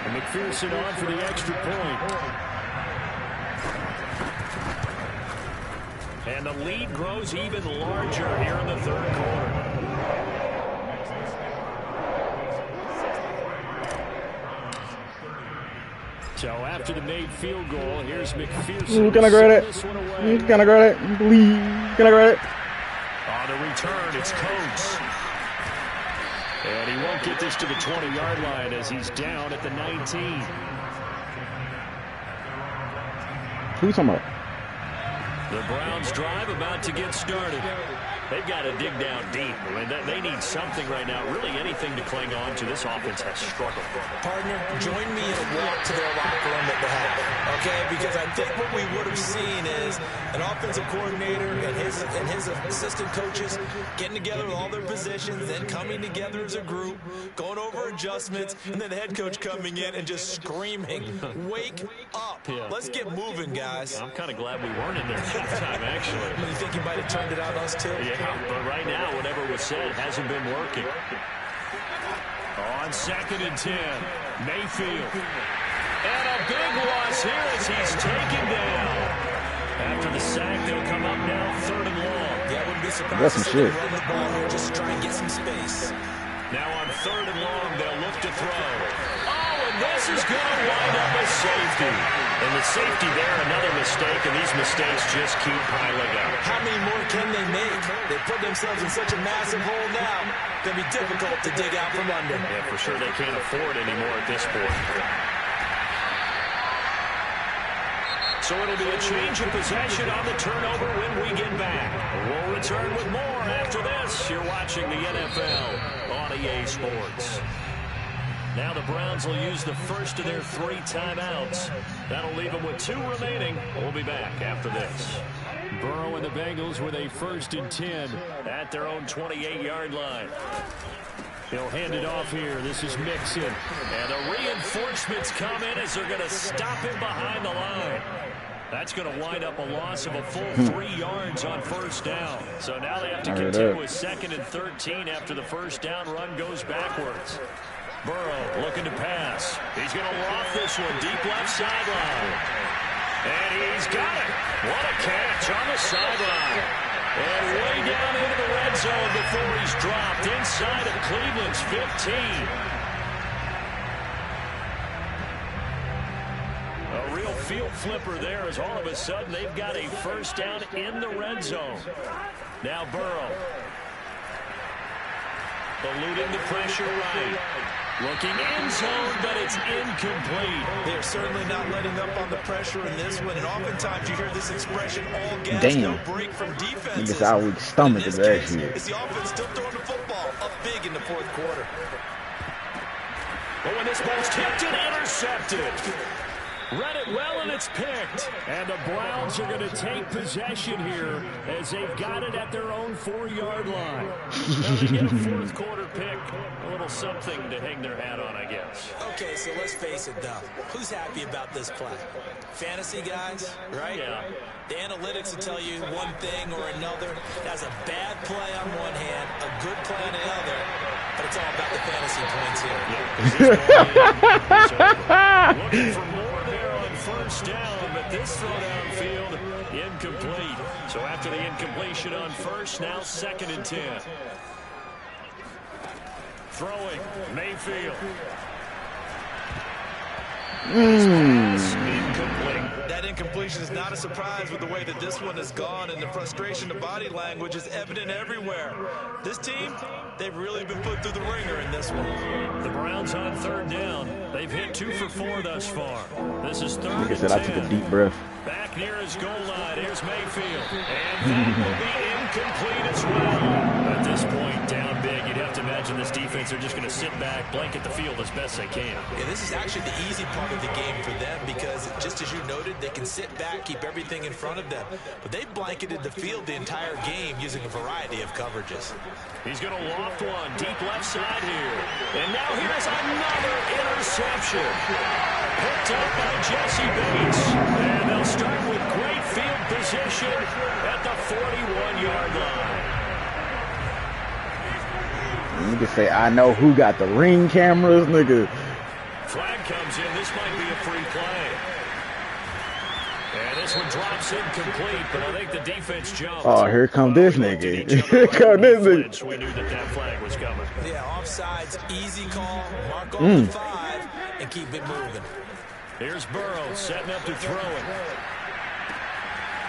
And McPherson on for the extra point. And the lead grows even larger here in the third quarter. So after the made field goal, here's McPherson. Can I grab it? Can I grab it? Please. Can I grab it? On the return, it's Coates. And he won't get this to the 20-yard line as he's down at the 19. Who you talking about? The Browns drive about to get started. They've got to dig down deep. I mean, they need something right now, really anything to cling on to. This offense has struggled. Partner, join me in a walk to their locker room at the half, okay? Because I think what we would have seen is an offensive coordinator and his assistant coaches getting together with all their positions, then coming together as a group, going over adjustments, and then the head coach coming in and just screaming, wake up. Yeah. Let's get moving, guys. I'm kind of glad we weren't in there at that time, actually. You think you might have turned it on us, too? Yeah. But right now, whatever was said hasn't been working. On 2nd and 10, Mayfield. And a big loss here as he's taken down. After the sack, they'll come up now 3rd and long. Yeah, I wouldn't be surprised That's some shit. run the ball here, just try and get some space. Now on 3rd and long, they'll look to throw. Oh, and this is going to wind up a safety. And the safety there, another mistake, and these mistakes just keep piling up. How many more can they make? They put themselves in such a massive hole now. It's going to be difficult to dig out from under. Yeah, for sure they can't afford anymore at this point. So it'll be a change of possession on the turnover when we get back. We'll return with more after this. You're watching the NFL on EA Sports. Now the Browns will use the first of their 3 timeouts. That'll leave them with 2 remaining. We'll be back after this. Burrow and the Bengals with a 1st and 10 at their own 28-yard line. He'll hand it off here. This is Mixon. And the reinforcements come in as they're going to stop him behind the line. That's going to wind up a loss of a full 3 yards on 1st down. So now they have to contend with 2nd and 13 after the 1st down run goes backwards. Burrow looking to pass. He's going to loft this one deep left sideline. And he's got it. What a catch on the sideline. And way down into the red zone before he's dropped inside of Cleveland's 15. A real field flipper there as all of a sudden they've got a first down in the red zone. Now Burrow. Eluding the pressure right. Looking end zone, but it's incomplete. They're certainly not letting up on the pressure in this one. And oftentimes you hear this expression, all gas, Damn. no break from defenses. Niggas out with stomach is that shit. It's the offense still throwing the football up big in the fourth quarter. But when this ball's tipped and intercepted. Read it well, and it's picked. And the Browns are going to take possession here as they've got it at their own 4-yard line. Now they get a fourth quarter pick. A little something to hang their hat on, I guess. Okay, so let's face it, though. Who's happy about this play? Fantasy guys, right? Yeah. The analytics will tell you one thing or another. That's a bad play on one hand, a good play on the other. But it's all about the fantasy points here. Yeah, looking for more there on first down, but this throw downfield incomplete. So after the incompletion on first, now 2nd and 10. Throwing, Mayfield. Incomplete. That incompletion is not a surprise with the way that this one has gone, and the frustration, the body language is evident everywhere. This team, they've really been put through the ringer in this one. The Browns on 3rd down. They've hit 2 for 4 thus far. This is 3rd Like I and said, 10. I took a deep breath. Back near his goal line. Here's Mayfield. And that will be incomplete as well. At this point, down big, you'd have to imagine this defense are just going to sit back, blanket the field as best they can. Yeah, this is actually the easy part of the game for them because, just as you noted, they can sit back, keep everything in front of them. But they've blanketed the field the entire game using a variety of coverages. He's going to loft one deep left side here. And now here's another interception. Picked up by Jesse Bates. And they'll start with great field position at the 41-yard line. Nigga say, I know who got the ring cameras, nigga. Flag comes in. This might be a free play. And this one drops incomplete, but I think the defense jumped. Oh, here come this nigga. Here come this nigga. We knew that flag was coming. Yeah, offsides, easy call, mark off the 5, and keep it moving. Here's Burrow setting up to throw it.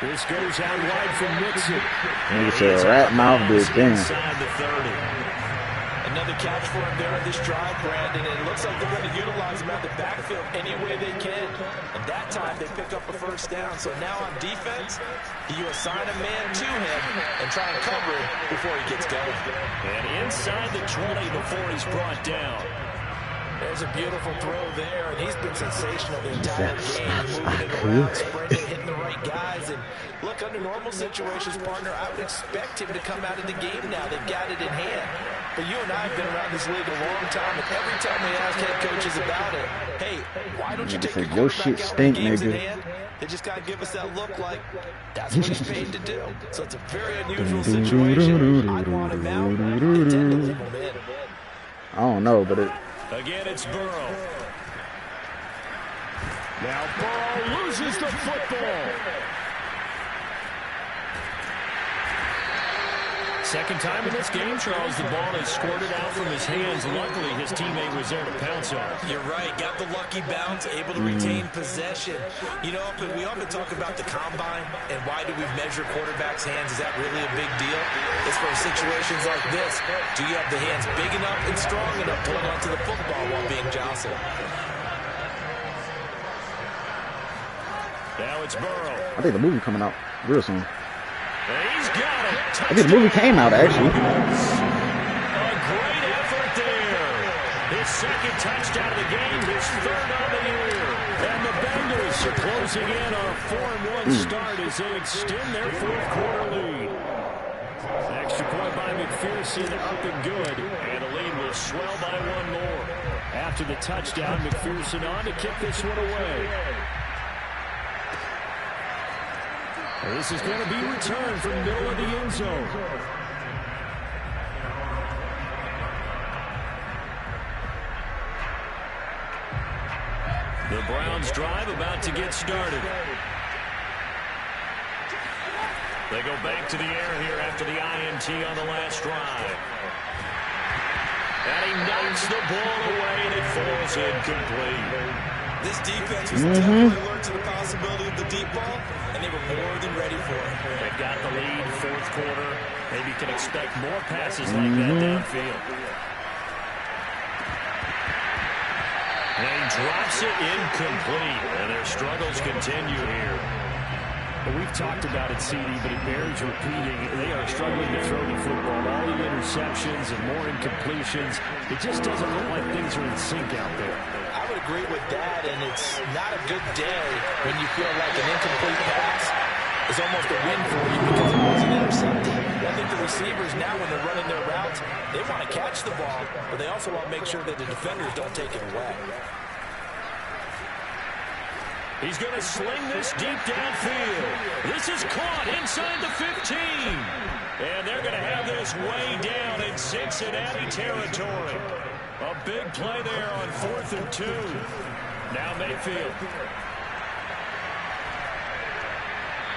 This goes out wide from Mixon. Nigga said, rat mouth bitch, damn. Inside the 30. Another catch for him there on this drive, Brandon. And it looks like they're going to utilize him out the backfield any way they can. And that time they pick up a first down. So now on defense, you assign a man to him and try and cover him before he gets going. And inside the 20 before he's brought down. There's a beautiful throw there, and he's been sensational the entire game, moving it around, sprinting, hitting the right guys. And look, under normal situations, partner, I would expect him to come out of the game now. They've got it in hand. But you and I have been around this league a long time, and every time we ask head coaches about it, hey, why don't you take your quarterback out when the game's in hand? They just got to give us that look like that's what he's paid to do. So it's a very unusual situation. I want him out. I tend to leave him in. I don't know, but it... Again, it's Burrow. Now Burrow loses the football. Second time in this game, Charles, the ball has squirted out from his hands. Luckily, his teammate was there to pounce on it. You're right. Got the lucky bounce, able to retain possession. You know, we often talk about the combine and why do we measure quarterbacks' hands. Is that really a big deal? It's for situations like this. Do you have the hands big enough and strong enough to hold onto the football while being jostled? Now it's Burrow. I think the movie coming out real soon. He's got it. I think the movie came out, actually. A great effort there. His second touchdown of the game, his 3rd of the year. And the Bengals are closing in on a 4-1 start as they extend their 4th quarter lead. Extra point by McPherson, up and good. And the lead will swell by 1 more. After the touchdown, McPherson on to kick this one away. This is going to be returned from the middle of the end zone. The Browns drive about to get started. They go back to the air here after the INT on the last drive. And he knocks the ball away, and it falls incomplete. This defense was definitely alert to the possibility of the deep ball, and they were more than ready for it. They've got the lead, fourth quarter. Maybe can expect more passes like that downfield. And he drops it incomplete, and their struggles continue here. Well, we've talked about it, CD, but it bears repeating. They are struggling to throw the football. All the interceptions and more incompletions. It just doesn't look like things are in sync out there. I would agree with that, and it's not a good day when you feel like an incomplete pass is almost a win for you because it wasn't intercepted. I think the receivers now, when they're running their routes, they want to catch the ball, but they also want to make sure that the defenders don't take it away. He's going to sling this deep downfield. This is caught inside the 15. And they're going to have this way down in Cincinnati territory. A big play there on 4th and 2. Now Mayfield.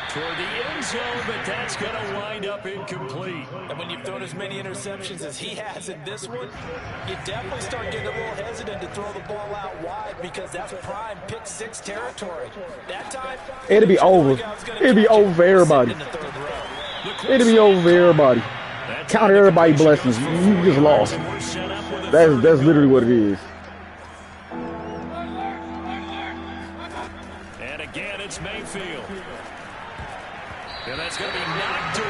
Toward the end zone, but that's going to wind up incomplete. And when you've thrown as many interceptions as he has in this one, you definitely start getting a little hesitant to throw the ball out wide because that's prime pick 6 territory. That time, it'll be over. It'll be over for everybody. It'll be over for everybody. Count everybody blessings. You just lost. That's literally what it is. And again, it's Mayfield. And that's going to be knocked away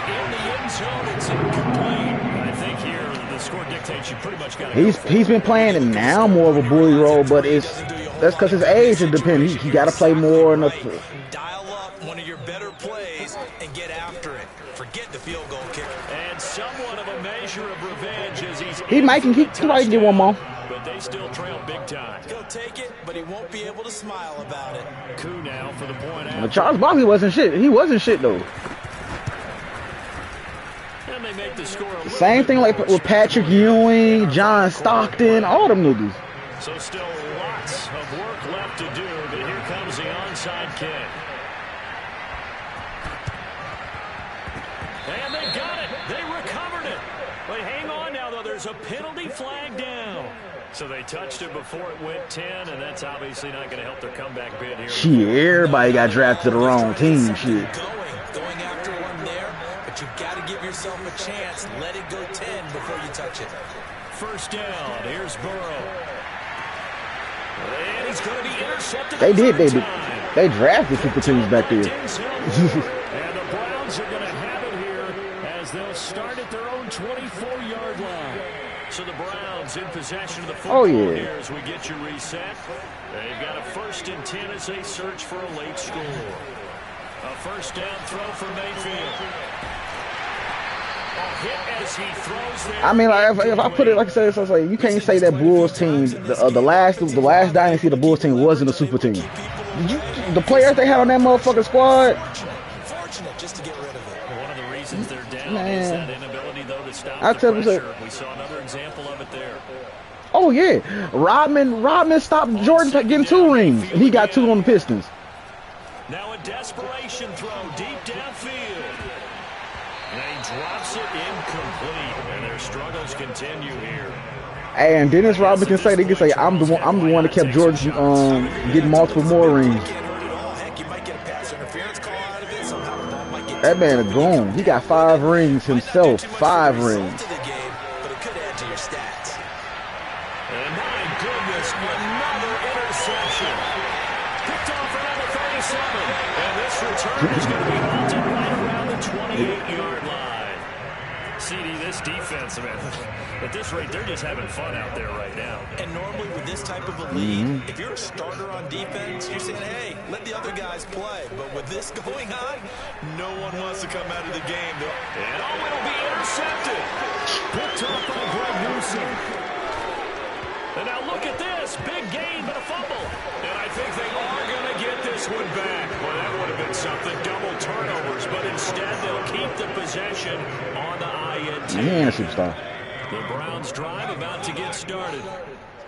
in the end zone. It's incomplete. I think here the score dictates you pretty much got to. He's been playing it now more of a bully role, but that's because his age is dependent. He got to play more. Dial up one of your better plays and get after it. Forget the field goal kicker. And somewhat of a measure of revenge as he might get one more. But they still trail big time. He'll take it, but he won't be able to smile about it. Coup now for the point out. Charles Barkley wasn't shit. He wasn't shit though. And they make the score. Same thing like with Patrick Ewing, John Stockton, all them niggas. So still lots of work left to do, but here comes the onside kick. And they got it. They recovered it. But hang on now, though. There's a penalty flag down. So they touched it before it went 10, and that's obviously not going to help their comeback bid here. Shit, everybody got drafted to the wrong team. Shit. Going after one there, but you've got to give yourself a chance. Let it go 10 before you touch it. First down. Here's Burrow. And he's going to be intercepted. They did, baby. They drafted super teams back there. And the Browns are going to have it here as they'll start at their own 24-yard line. So the Browns in possession of the football here as we get you reset. They've got a 1st and 10 as they search for a late score. A first down throw for Mayfield. A hit as he throws there. I mean, like, if I put it like I said, so like, you can't say that Bulls team, the last dynasty, the Bulls team wasn't a super team. The players they had on that motherfucking squad. Fortunate just to get rid of it. One of the reasons they're down is that inability, though, to stop I the tell you, pressure. We saw another example of it there. Oh yeah, Rodman stopped Jordan getting 2 rings, and he got 2 on the Pistons. Now a desperation throw deep downfield. And he drops it incomplete, and their struggles continue here. Hey, and Dennis Rodman can say I'm the one that kept Jordan getting multiple more rings. That man is gone. He got 5 rings himself. 5 rings. And my goodness, another interception. Picked off around the 37. And this return is going to be halted right around the 28-yard line. CD, this defense, man, at this rate, they're just having fun out there right now. And normally with this type of a lead, if you're a starter on defense, you're saying, hey, let the other guys play. But with this going on, no one wants to come out of the game. And it'll be intercepted. Picked up by Greg Newsom. And now look at this. Big gain, but a fumble. And I think they are going to get this one back. Well, that would have been something. Double turnovers. But instead, they'll keep the possession on the INT. Man, a superstar. The Browns drive about to get started.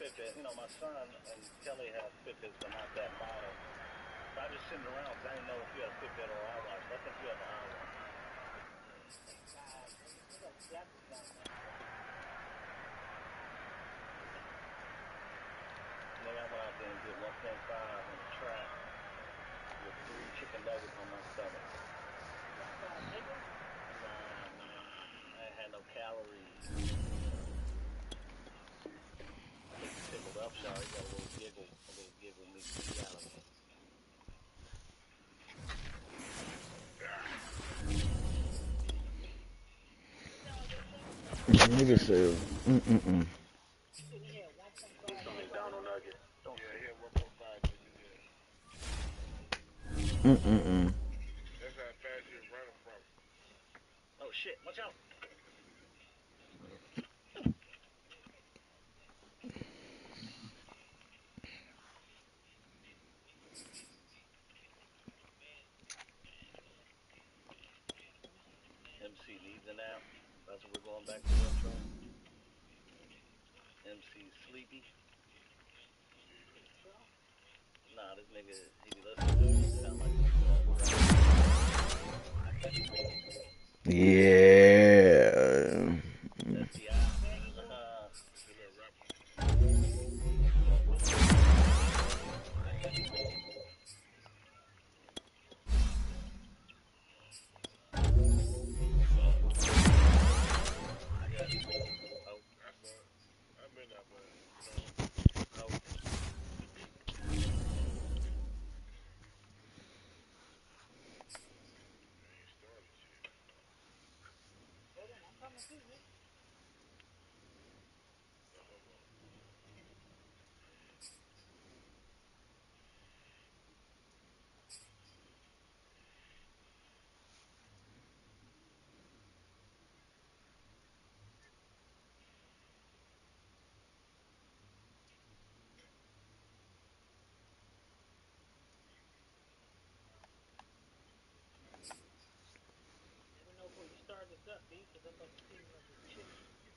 Fitbit. You know, my son and Kelly have Fitbits, but not that model. So I just sitting around because I didn't know if you had a Fitbit or an iWatch. I think you have an iWatch. Maybe I went out there and did 1.5 on the track with 3 chicken nuggets on my stomach. I ain't had no calories. I think he tickled up, Shar. He got a little giggle mixed out of me. Nigga said, Some McDonald's nuggets. Don't Yeah, say. he had 1.5 niggas, yeah. That's how fast he was running from. Oh shit! Watch out! MC needs a nap. That's what we're going back to. Intro. MC sleepy. Nah, this nigga, he be listening to me. Sound like yeah. STI. He little rapper. Oh, I saw it. I may not, but you know, oh. I ain't started shit. No homo.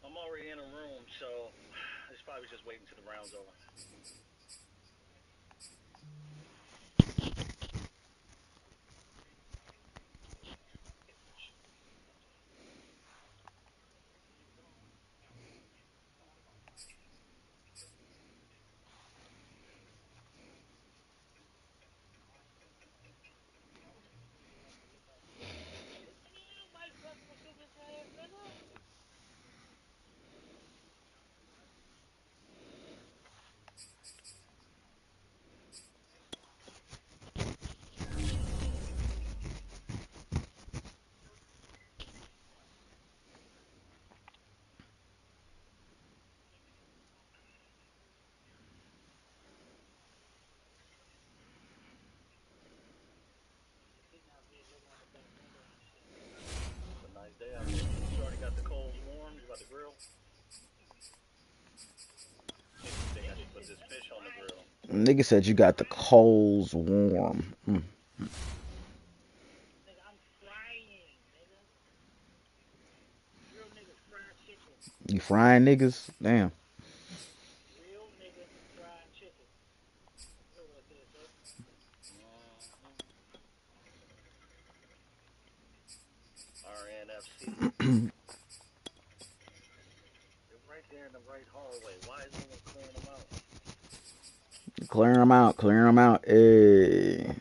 I'm already in a room, so it's probably just waiting till the round's over. It's a nice day out there. You already got the coals warm? You got the grill? I think I should put this fish on the grill. Nigga said you got the coals warm. You frying niggas? Damn. RNFC. They're right there in the right hallway. Why is no one clearing them out? Clear them out. Clear them out. Hey.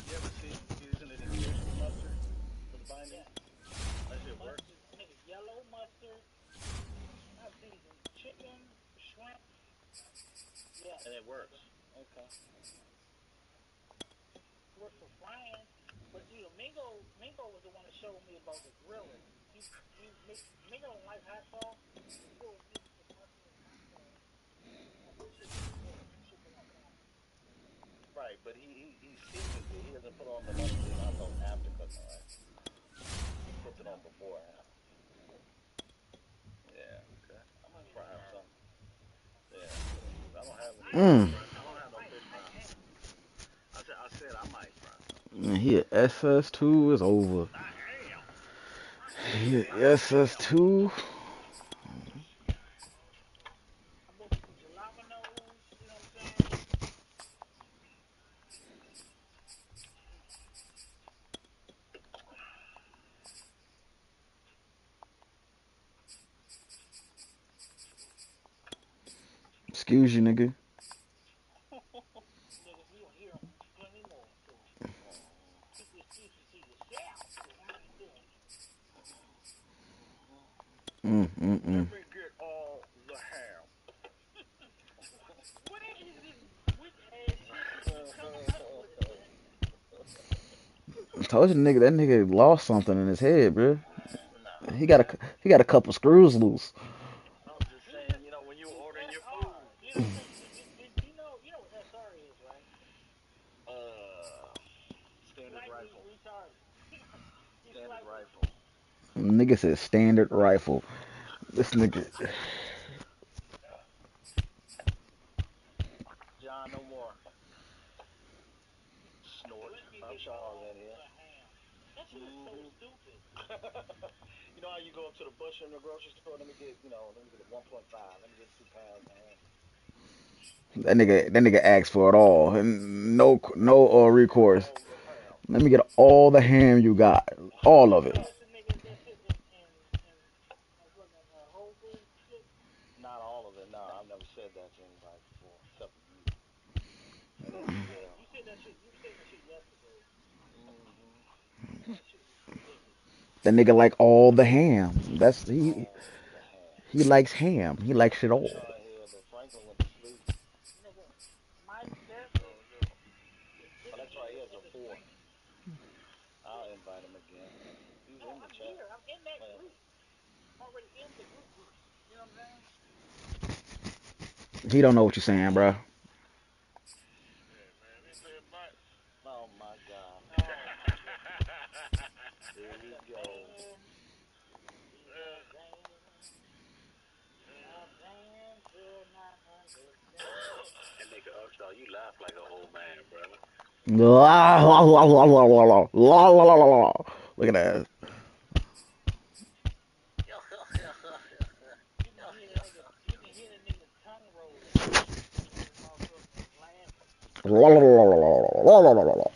You ever season any fish with mustard for the binding? That shit works. And it works. Okay. Right. Right, but he seasons it. He doesn't put on the knock after cooking, right? He puts it on beforehand. Yeah, okay. I might try out something. Yeah, I don't have any. Mm. I don't have no fish fry. I said I might try something. And here, SS2 is over. Here, SS2. Excuse you, nigga. Let me get all the ham. I told you, nigga, that nigga lost something in his head, bro. Nah, He got a couple screws loose. I'm just saying, when you ordering your food. Uh, standard rifle. Standard rifle. Nigga said standard rifle. This nigga. John, no more. Snort. I'm Charles in here. You know how you go up to the butcher in the grocery store? Let me get a 1.5. Let me get 2 pounds of ham. That nigga asked for it all. And no recourse. All the ham. Let me get all the ham you got. All of it. Not all of it. No, I've never said that to anybody before, except for you. Yeah. Mm-hmm. That nigga like all the ham. All the ham. He likes ham. He likes it I'm all. trying here, but Franklin went to sleep. Oh, that's right. He has a 4. I'll invite him again. He's in the chat. He don't know what you're saying, bro. Yeah, man. They play much. Oh my God. Here we go. And nigga Upshaw, you laugh like an old man, brother. La la la la la la la la la la la. Look at that. La la la la la la la la la.